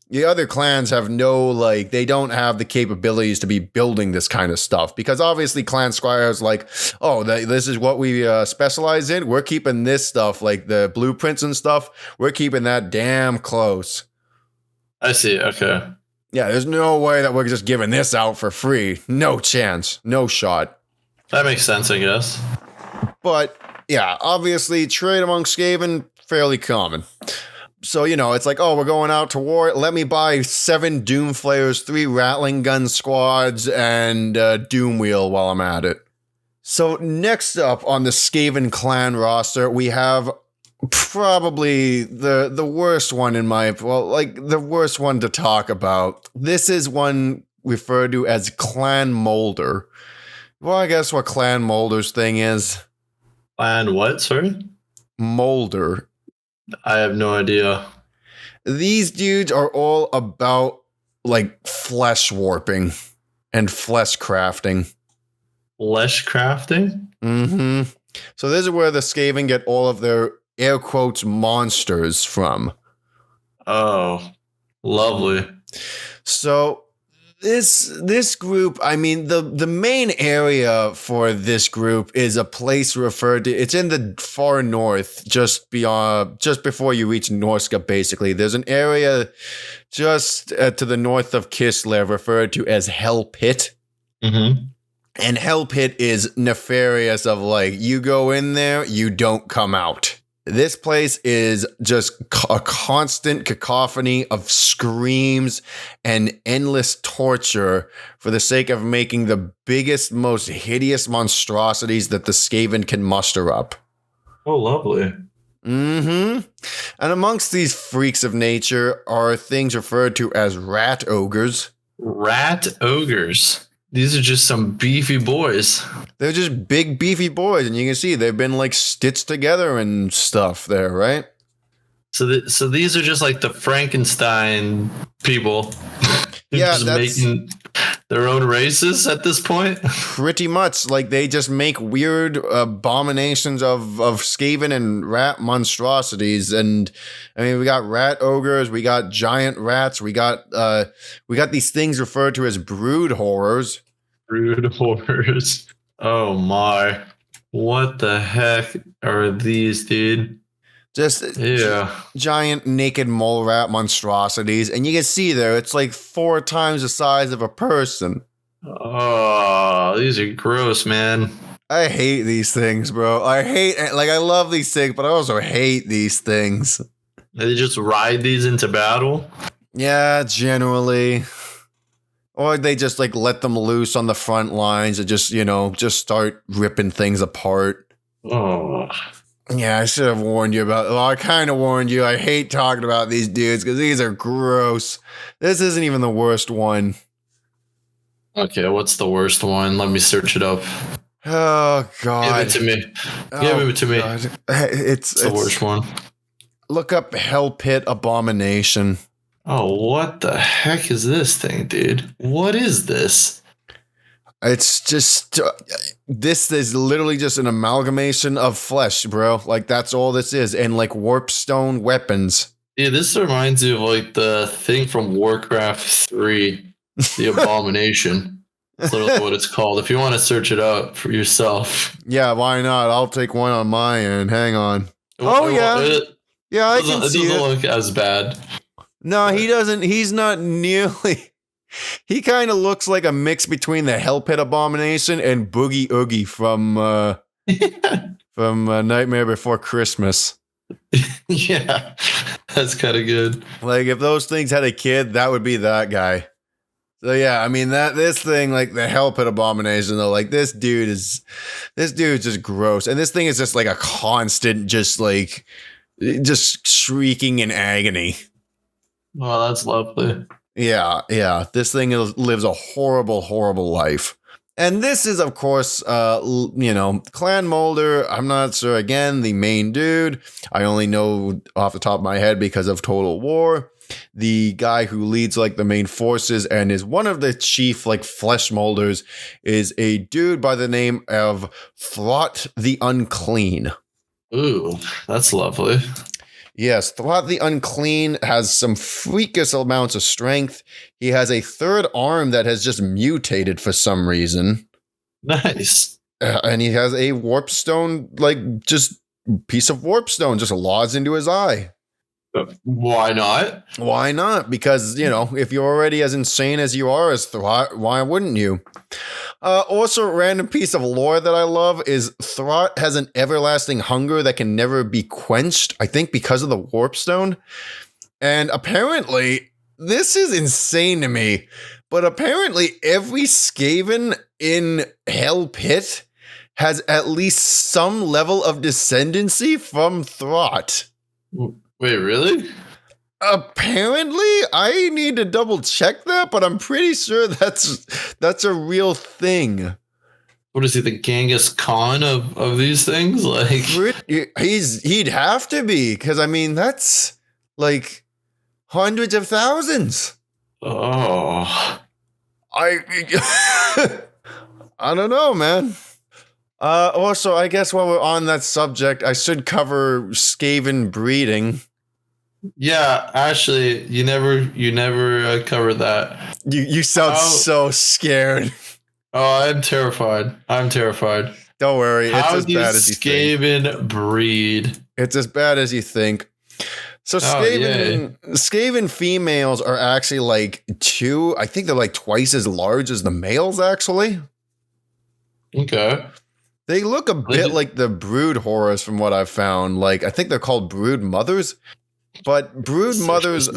The other clans have they don't have the capabilities to be building this kind of stuff, because obviously Clan Skryre is like, oh, this is what we specialize in. We're keeping this stuff, like the blueprints and stuff, we're keeping that damn close. I see, okay. Yeah, there's no way that we're just giving this out for free. No chance. No shot. That makes sense, I guess. But, yeah, obviously, trade among Skaven, fairly common. So, it's like, oh, we're going out to war. Let me buy 7 Doomflayers, 3 Rattling Gun squads, and Doomwheel while I'm at it. So, next up on the Skaven clan roster, we have probably the worst one the worst one to talk about. This is one referred to as Clan Moulder. Well, I guess what Clan Moulder's thing is. Clan what, sorry? Moulder. I have no idea. These dudes are all about like flesh warping and flesh crafting. Flesh crafting? Mm-hmm. So this is where the Skaven get all of their air quotes monsters from. Oh, lovely. So this group, I mean, the main area for this group is a place referred to, it's in the far north, just before you reach Norska, basically. There's an area just to the north of Kislev referred to as Hell Pit. Mm-hmm. And Hell Pit is nefarious of like, you go in there, you don't come out. This place is just a constant cacophony of screams and endless torture for the sake of making the biggest, most hideous monstrosities that the Skaven can muster up. Oh, lovely. Mm-hmm. And amongst these freaks of nature are things referred to as rat ogres. Rat ogres? These are just some beefy boys. They're just big, beefy boys, and you can see they've been like stitched together and stuff there, right? So these are just like the Frankenstein people. Yeah, just making their own races at this point. Pretty much, like they just make weird abominations of Skaven and rat monstrosities, and I mean we got rat ogres, we got giant rats, we got these things referred to as brood horrors. Brood horrors. Oh my! What the heck are these, dude? Just giant naked mole rat monstrosities, and you can see there it's like 4 times the size of a person. Oh, these are gross, man. I hate these things, bro. I love these things, but I also hate these things. They just ride these into battle? Yeah, generally. Or they just like let them loose on the front lines and just start ripping things apart. Oh. Yeah, I should have warned you about. Well, I kind of warned you. I hate talking about these dudes because these are gross. This isn't even the worst one. Okay, what's the worst one? Let me search it up. Oh God! Give it to me. Give it to me. It's the worst one. Look up Hell Pit Abomination. Oh, what the heck is this thing, dude? What is this? It's just, this is literally just an amalgamation of flesh, bro. Like, that's all this is. And, like, warpstone weapons. Yeah, this reminds me of, like, the thing from Warcraft 3, the Abomination. That's literally what it's called. If you want to search it up for yourself. Yeah, why not? I'll take one on my end. Hang on. Yeah, I can see it. It doesn't look as bad. No, he doesn't. He's not nearly... He kind of looks like a mix between the Hell Pit Abomination and Boogie Oogie from Nightmare Before Christmas. Yeah, that's kind of good. Like if those things had a kid, that would be that guy. So yeah, I mean this thing, like the Hell Pit Abomination, though, like this dude is just gross, and this thing is just like a constant, just shrieking in agony. Oh, that's lovely. Yeah. This thing lives a horrible, horrible life. And this is, of course, Clan Moulder. I'm not sure, again, the main dude. I only know off the top of my head because of Total War. The guy who leads, like, the main forces and is one of the chief, like, flesh molders is a dude by the name of Throt the Unclean. Ooh, that's lovely. Yes, Throt the Unclean has some freakish amounts of strength. He has a third arm that has just mutated for some reason. Nice. And he has a warp stone, like just piece of warp stone just lodged into his eye. Why not? Why not? Because, if you're already as insane as you are as Throt, why wouldn't you? Also, a random piece of lore that I love is Throt has an everlasting hunger that can never be quenched, I think because of the warp stone. And apparently, this is insane to me, but apparently every Skaven in Hell Pit has at least some level of descendancy from Throt. Wait, really? Apparently, I need to double check that, but I'm pretty sure that's a real thing. What is he, the Genghis Khan of these things? Like he'd have to be, because I mean that's like hundreds of thousands. Oh, I don't know, man. Also, I guess while we're on that subject, I should cover Skaven breeding. Yeah, actually, you never covered that. You sound so scared. Oh, I'm terrified. Don't worry, it's as bad as you think. Skaven breed? It's as bad as you think. So Skaven females are actually like I think they're like twice as large as the males, actually. Okay. They look a bit like the brood horrors from what I've found. Like, I think they're called brood mothers. But brood mothers,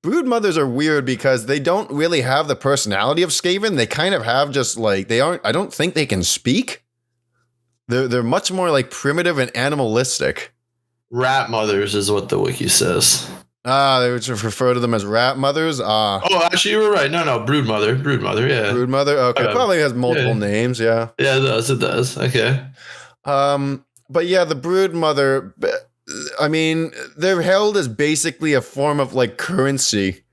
brood mothers are weird because they don't really have the personality of Skaven. They kind of have just like I don't think they can speak. They're much more like primitive and animalistic. Rat mothers is what the wiki says. They would refer to them as rat mothers. Oh, actually, you were right. No, brood mother. Yeah, brood mother. Okay, probably has multiple names. Yeah, it does. Okay. But yeah, the brood mother. I mean, they're held as basically a form of like currency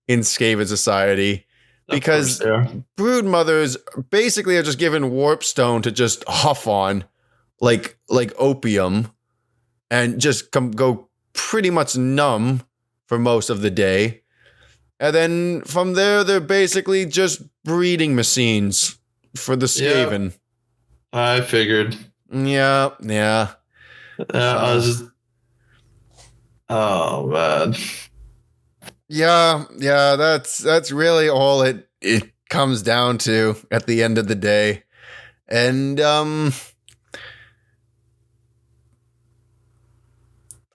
in Skaven society because brood mothers basically are just given warp stone to just huff on like opium and just go pretty much numb for most of the day. And then from there, they're basically just breeding machines for the Skaven. Yeah, I figured. Yeah. I was just... Oh man. Yeah, that's really all it comes down to at the end of the day. And I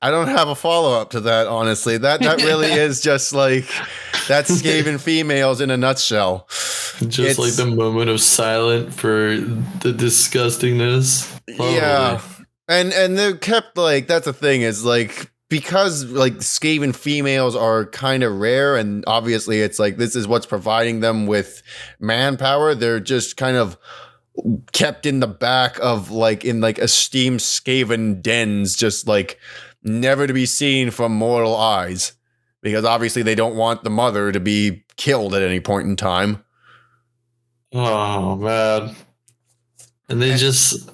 don't have a follow-up to that, honestly. That really is just like that's Skaven females in a nutshell. Just like the moment of silence for the disgustingness. Probably. Yeah. And they're kept like that's the thing is like because like Skaven females are kind of rare and obviously it's like this is what's providing them with manpower, they're just kind of kept in the back of like in like esteemed Skaven dens, just like never to be seen from mortal eyes, because obviously they don't want the mother to be killed at any point in time. Oh man. And they just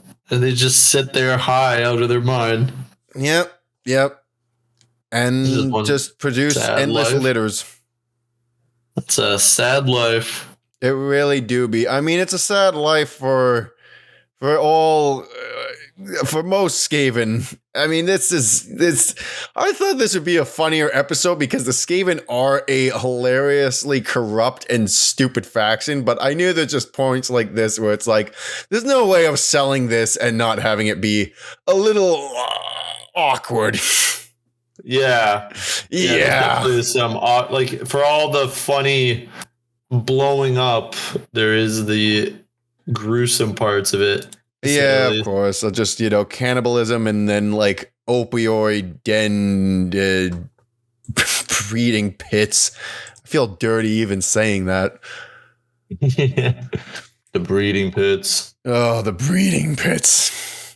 sit there high out of their mind. Yep. And just produce endless litters. It's a sad life. It really do be. I mean, it's a sad life for all for most Skaven, I mean, this. I thought this would be a funnier episode because the Skaven are a hilariously corrupt and stupid faction, but I knew there's just points like this where it's like, there's no way of selling this and not having it be a little awkward. Yeah. Definitely some like for all the funny blowing up, there is the gruesome parts of it. Yeah, of course. So just, cannibalism and then like opioid den breeding pits. I feel dirty even saying that. The breeding pits. Oh, the breeding pits.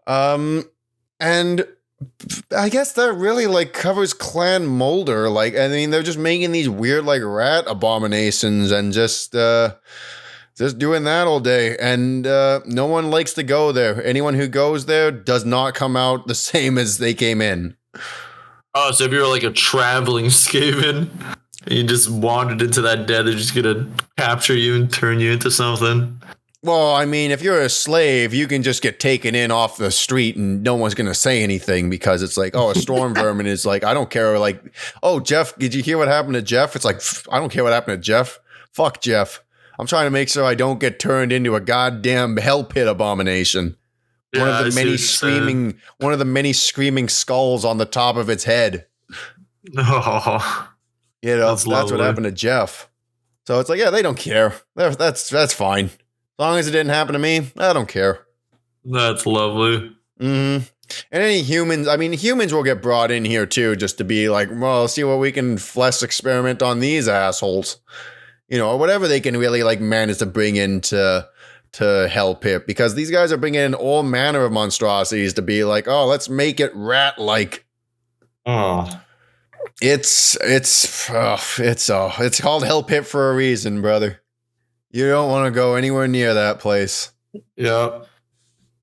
And I guess that really like covers Clan Moulder. Like, I mean, they're just making these weird like rat abominations and just doing that all day, and no one likes to go there. Anyone who goes there does not come out the same as they came in. Oh, so if you're like a traveling Skaven, and you just wandered into that den, they're just gonna capture you and turn you into something? Well, I mean, if you're a slave, you can just get taken in off the street and no one's going to say anything because it's like, oh, a storm vermin is like, I don't care. Like, oh, Jeff, did you hear what happened to Jeff? It's like, I don't care what happened to Jeff. Fuck Jeff. I'm trying to make sure I don't get turned into a goddamn hell pit abomination. Yeah, one of the many screaming skulls on the top of its head. Oh, that's what happened to Jeff. So it's like, yeah, they don't care. That's fine. As long as it didn't happen to me, I don't care. That's lovely. Mm-hmm. And any humans, I mean, humans will get brought in here too, just to be like, well, see what we can flesh experiment on these assholes. Or whatever they can really like manage to bring into Hell Pit, because these guys are bringing in all manner of monstrosities to be like, oh, let's make it rat-like. Oh, it's called Hell Pit for a reason, brother. You don't want to go anywhere near that place. Yeah.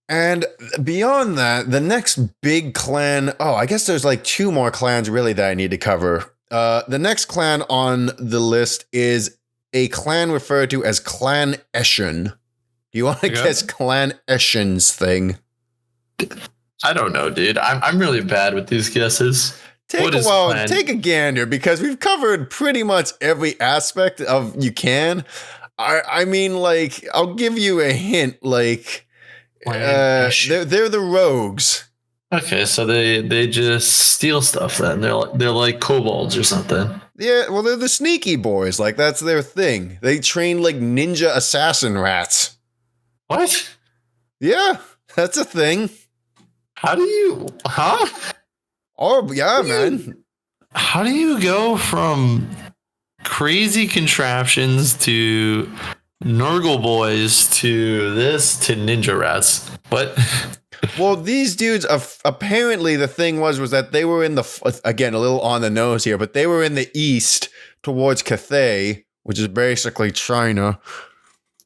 And beyond that, the next big clan. Oh, I guess there's like 2 more clans really that I need to cover. The next clan on the list is a clan referred to as Clan Eshin. Do you want to guess Clan Eshin's thing? I don't know, dude. I'm really bad with these guesses. Take a gander, because we've covered pretty much every aspect of you can. I mean, like, I'll give you a hint. Like, they're the rogues. Okay, so they just steal stuff then. They're like kobolds or something. Yeah, well, they're the sneaky boys. Like, that's their thing. They train like ninja assassin rats. What? Yeah, that's a thing. How do you? Huh? Oh, yeah, man. How do you go from crazy contraptions to Nurgle boys to this to ninja rats? What? Well, these dudes, apparently the thing was that they were in again, a little on the nose here, but they were in the east towards Cathay, which is basically China.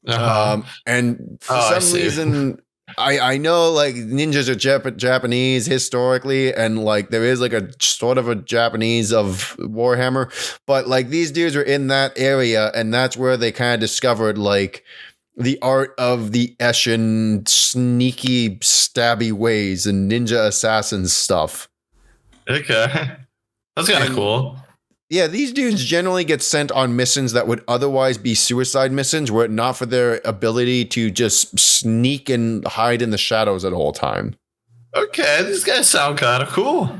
And for some reason, I know like ninjas are Japanese historically, and like there is like a sort of a Japanese of Warhammer, but like these dudes are in that area, and that's where they kind of discovered like the art of the Eshin sneaky stabby ways and ninja assassin stuff. Okay. That's kind of cool. Yeah, these dudes generally get sent on missions that would otherwise be suicide missions were it not for their ability to just sneak and hide in the shadows at all time. Okay, these guys sound kind of cool.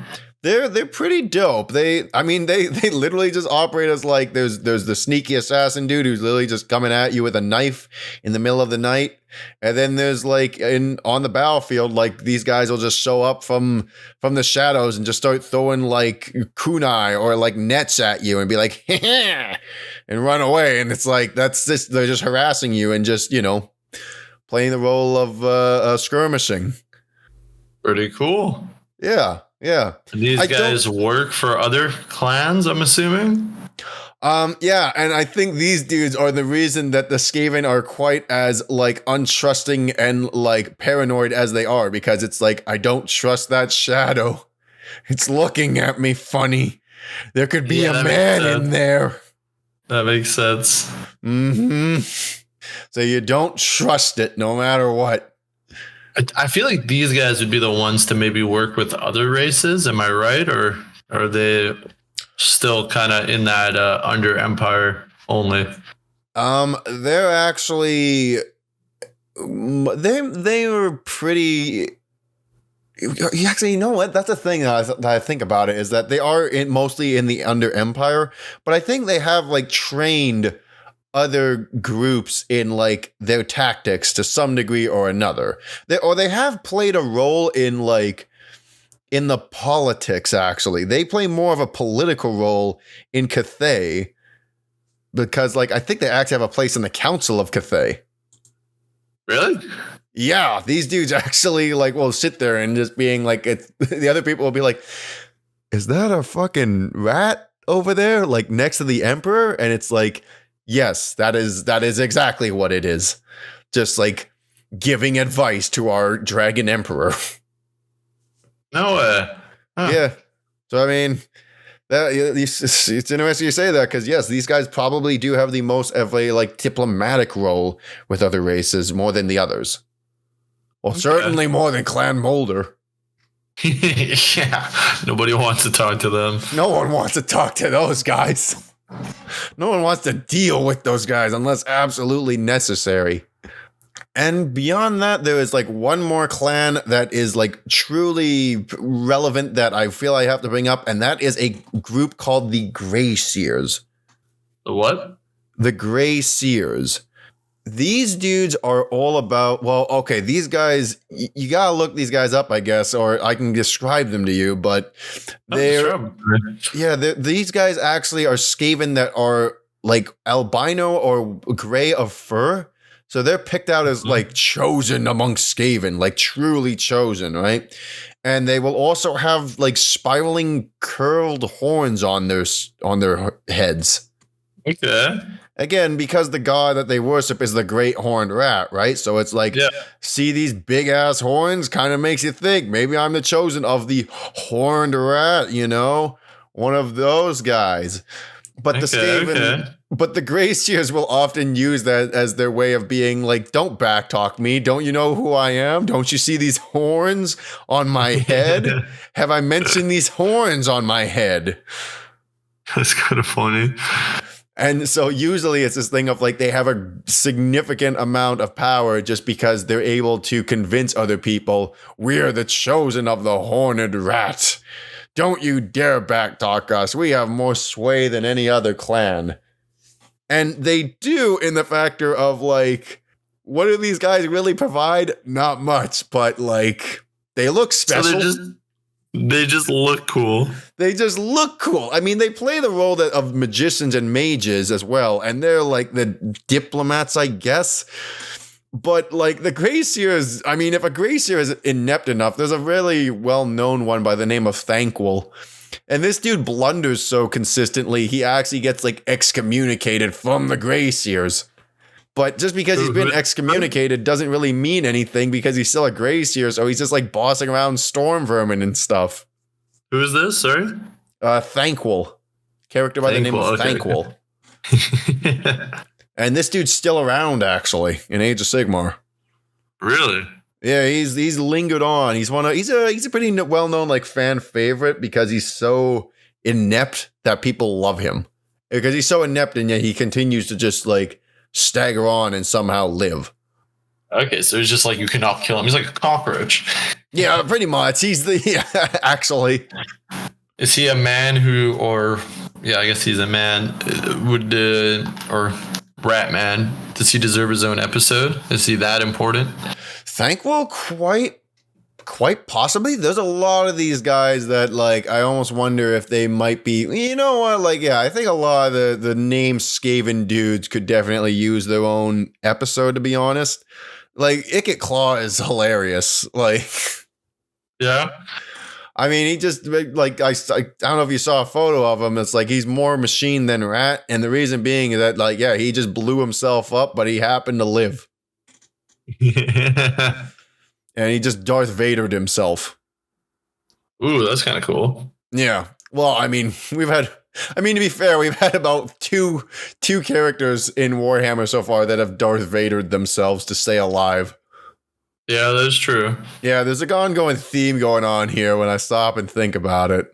They're pretty dope. They literally just operate as like there's the sneaky assassin dude who's literally just coming at you with a knife in the middle of the night, and then there's like on the battlefield, like these guys will just show up from the shadows and just start throwing like kunai or like nets at you and be like and run away, and it's like they're just harassing you and just playing the role of skirmishing. Pretty cool. Yeah. These guys work for other clans, I'm assuming? Yeah, and I think these dudes are the reason that the Skaven are quite as like untrusting and like paranoid as they are, because it's like, I don't trust that shadow. It's looking at me funny. There could be a man in there. That makes sense. Mm-hmm. So you don't trust it no matter what. I feel like these guys would be the ones to maybe work with other races. Am I right, or are they still kind of in that under Empire only? They're actually they were pretty. Actually, you know what? That's the thing that I think about it, is that they are mostly in the under Empire, but I think they have like trained other groups in like their tactics to some degree or another. They have played a role in like in the politics. Actually, they play more of a political role in Cathay, because like I think they actually have a place in the Council of Cathay. Really? Yeah, these dudes actually like will sit there and just being like, the other people will be like, "Is that a fucking rat over there, like next to the Emperor?" And it's like, yes, that is exactly what it is. Just like giving advice to our Dragon Emperor. No way. Huh. Yeah. So I mean, it's interesting you say that, because yes, these guys probably do have the most of a like diplomatic role with other races, more than the others. Well, certainly more than Clan Moulder. Yeah, nobody wants to talk to them. No one wants to talk to those guys. No one wants to deal with those guys unless absolutely necessary. And beyond that, there is like one more clan that is like truly relevant that I feel I have to bring up, and that is a group called the Grey Seers. The what? The Grey Seers. These dudes are all about, well, okay, these guys, you gotta look these guys up, I guess, or I can describe them to you, but these guys actually are Skaven that are like albino or gray of fur. So they're picked out as like chosen amongst Skaven, like truly chosen, right? And they will also have like spiraling curled horns on their heads. Okay. Again, because the god that they worship is the great horned rat, right? So it's like, see these big ass horns, kind of makes you think maybe I'm the chosen of the horned rat, you know, one of those guys. But the Skaven, but the Grey Seers will often use that as their way of being like, don't backtalk me. Don't you know who I am? Don't you see these horns on my head? Have I mentioned these horns on my head? That's kind of funny. And so usually it's this thing of like they have a significant amount of power just because they're able to convince other people, we're the chosen of the horned rat. Don't you dare backtalk us. We have more sway than any other clan. And they do, in the factor of like, what do these guys really provide? Not much, but like they look special. So they just look cool. They just look cool. I mean, they play the role of magicians and mages as well, and they're like the diplomats, I guess. But like the Grey Seers, I mean, if a Grey Seer is inept enough, there's a really well-known one by the name of Thankwol. And this dude blunders so consistently, he actually gets like excommunicated from the Grey Seers. But just because he's been excommunicated doesn't really mean anything, because he's still a Grey Seer, so he's just like bossing around storm vermin and stuff. Who is this? Sorry? Thankwol. Character by the name of Thankwol. Okay. And this dude's still around, actually, in Age of Sigmar. Really? Yeah, he's lingered on. He's a pretty well-known like fan favorite because he's so inept that people love him. Because he's so inept, and yet he continues to just like stagger on and somehow live. Okay, so he's just like, you cannot kill him. He's like a cockroach. Yeah, pretty much. He's actually. Is he a man who, or yeah, I guess he's a man, or rat man? Does he deserve his own episode? Is he that important? Thankwol, quite possibly. There's a lot of these guys that like I almost wonder if they might be, you know what, like yeah, I think a lot of the name Skaven dudes could definitely use their own episode, to be honest. Like Icket Claw is hilarious. Like yeah. I mean, he just like I don't know if you saw a photo of him. It's like he's more machine than rat, and the reason being is that like yeah, he just blew himself up, but he happened to live. And he just Darth Vadered himself. Ooh, that's kind of cool. Yeah. Well, I mean, to be fair, we've had about two characters in Warhammer so far that have Darth Vadered themselves to stay alive. Yeah, that's true. Yeah, there's a ongoing theme going on here when I stop and think about it.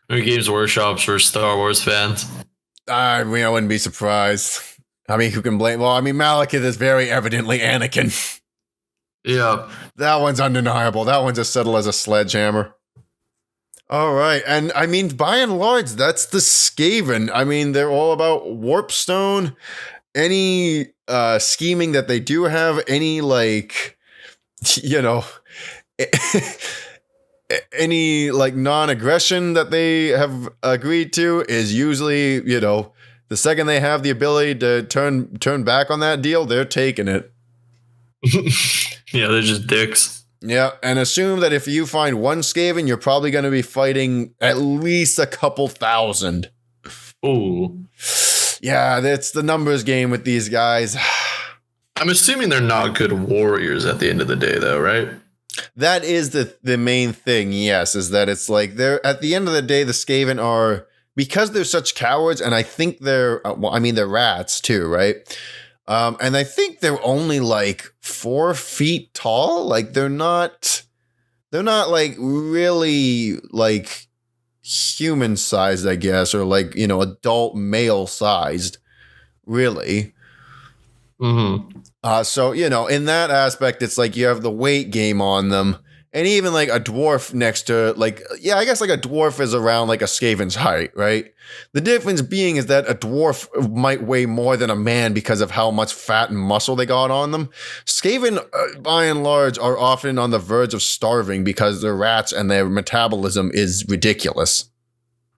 Games Workshops for Star Wars fans. I mean, I wouldn't be surprised. I mean, who can blame? Well, I mean, Malekith is very evidently Anakin. Yeah. That one's undeniable. That one's as subtle as a sledgehammer. All right. And I mean, by and large, that's the Skaven. I mean, they're all about warpstone. Any scheming that they do have, any, like, you know, any, like, non-aggression that they have agreed to is usually, you know, the second they have the ability to turn back on that deal, they're taking it. Yeah, they're just dicks. Yeah, and assume that if you find one Skaven, you're probably going to be fighting at least a couple thousand. Ooh. Yeah, that's the numbers game with these guys. I'm assuming they're not good warriors at the end of the day, though, right? That is the main thing, yes, is that it's like they're at the end of the day, the Skaven are, because they're such cowards, and I think they're, well, I mean, they're rats too, right? And I think they're only like 4 feet tall. Like they're not like really like human sized, I guess, or like, you know, adult male sized, really. Mm-hmm. So, you know, in that aspect, it's like you have the weight game on them. And even like a dwarf next to, like, yeah, I guess like a dwarf is around like a Skaven's height, right? The difference being is that a dwarf might weigh more than a man because of how much fat and muscle they got on them. Skaven, by and large, are often on the verge of starving because they're rats and their metabolism is ridiculous.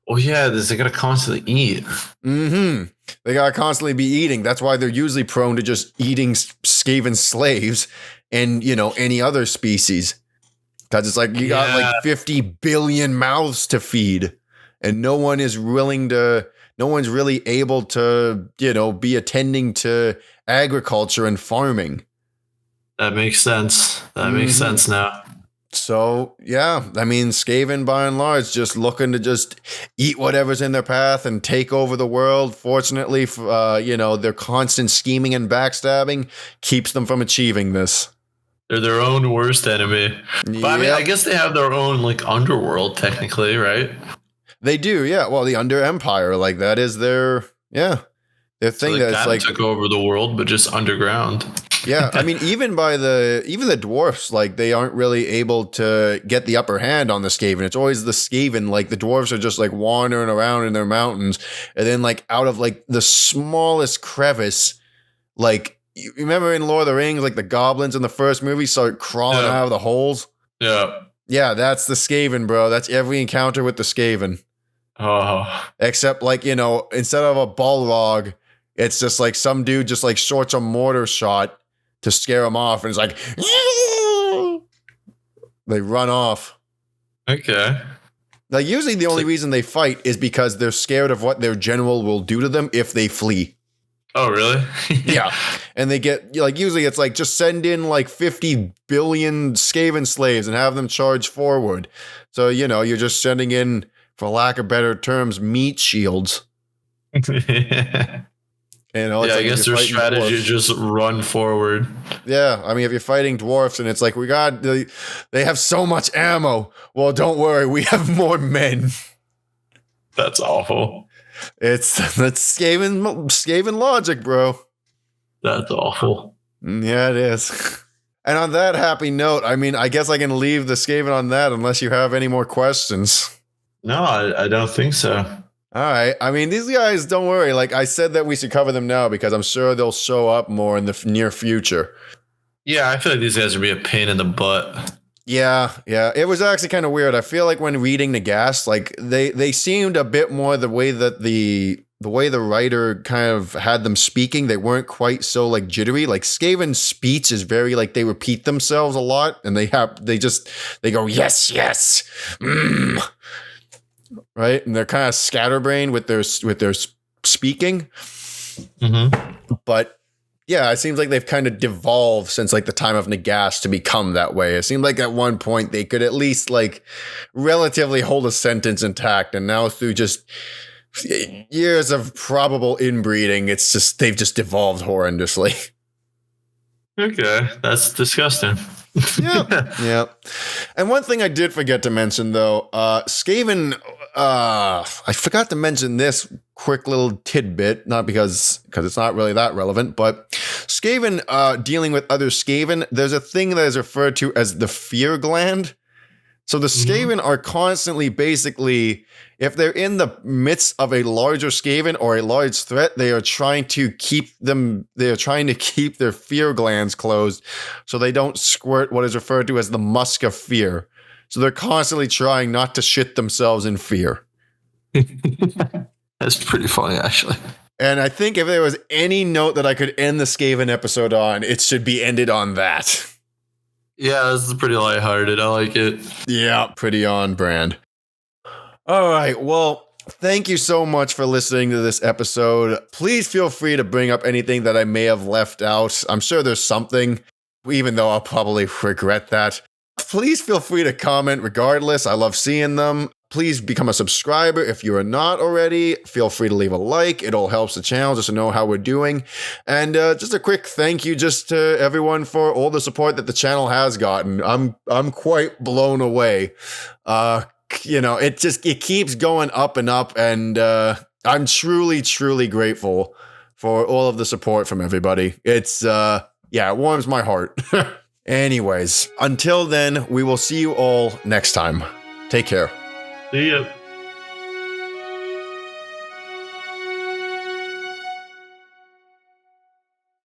Oh, yeah, they gotta constantly eat. Mm-hmm. They gotta constantly be eating. That's why they're usually prone to just eating Skaven slaves and, you know, any other species. Because it's like you got like 50 billion mouths to feed, and no one's really able to, you know, be attending to agriculture and farming. That makes sense. That makes sense now. So, yeah, I mean, Skaven, by and large, just looking to just eat whatever's in their path and take over the world. Fortunately, you know, their constant scheming and backstabbing keeps them from achieving this. They're their own worst enemy. But I mean, I guess they have their own like underworld, technically, right? They do, yeah. Well, the Under Empire, like that is their thing. So that's like took over the world, but just underground. Yeah, I mean, even the dwarfs, like they aren't really able to get the upper hand on the Skaven. It's always the Skaven, like the dwarves are just like wandering around in their mountains, and then like out of like the smallest crevice, like. You remember in Lord of the Rings, like the goblins in the first movie start crawling out of the holes? Yeah. Yeah, that's the Skaven, bro. That's every encounter with the Skaven. Oh. Except, like, you know, instead of a Balrog, it's just like some dude just like shorts a mortar shot to scare them off, and it's like, they run off. Okay. Like, usually the only reason they fight is because they're scared of what their general will do to them if they flee. Oh, really? Yeah. And they get, like, usually it's like, just send in like 50 billion Skaven slaves and have them charge forward. So, you know, you're just sending in, for lack of better terms, meat shields. You know, I guess their strategy is just run forward. Yeah, I mean, if you're fighting dwarfs and it's like, they have so much ammo. Well, don't worry, we have more men. That's awful. That's Skaven logic, bro. That's awful. Yeah, it is. And on that happy note, I mean, I guess I can leave the Skaven on that unless you have any more questions. No, I don't think so. All right. I mean, these guys, don't worry. Like I said that we should cover them now because I'm sure they'll show up more in the near future. Yeah, I feel like these guys would be a pain in the butt. Yeah. It was actually kind of weird. I feel like when reading the Gas, like they seemed a bit more the way that the way the writer kind of had them speaking, they weren't quite so like jittery. Like Skaven's speech is very like they repeat themselves a lot, and they go yes, right, and they're kind of scatterbrained with their speaking. Mm-hmm. But yeah, it seems like they've kind of devolved since like the time of Nagast to become that way. It seemed like at one point they could at least like relatively hold a sentence intact, and now through just years of probable inbreeding, it's just they've just devolved horrendously. Okay, that's disgusting. Yep. Yep. And one thing I did forget to mention, though, Skaven, I forgot to mention this quick little tidbit, not because it's not really that relevant, but Skaven, dealing with other Skaven, there's a thing that is referred to as the fear gland. So the Skaven are constantly, basically, if they're in the midst of a larger Skaven or a large threat, they are trying to keep their fear glands closed so they don't squirt what is referred to as the musk of fear. So they're constantly trying not to shit themselves in fear. That's pretty funny, actually. And I think if there was any note that I could end the Skaven episode on, it should be ended on that. Yeah, this is pretty lighthearted. I like it. Yeah, pretty on brand. All right, well, thank you so much for listening to this episode. Please feel free to bring up anything that I may have left out. I'm sure there's something, even though I'll probably regret that. Please feel free to comment regardless. I love seeing them. Please become a subscriber if you are not already. Feel free to leave a like. It all helps the channel just to know how we're doing. And just a quick thank you just to everyone for all the support that the channel has gotten. I'm quite blown away. It keeps going up and up, and I'm truly, truly grateful for all of the support from everybody. It's it warms my heart. Anyways, until then, we will see you all next time. Take care. See ya.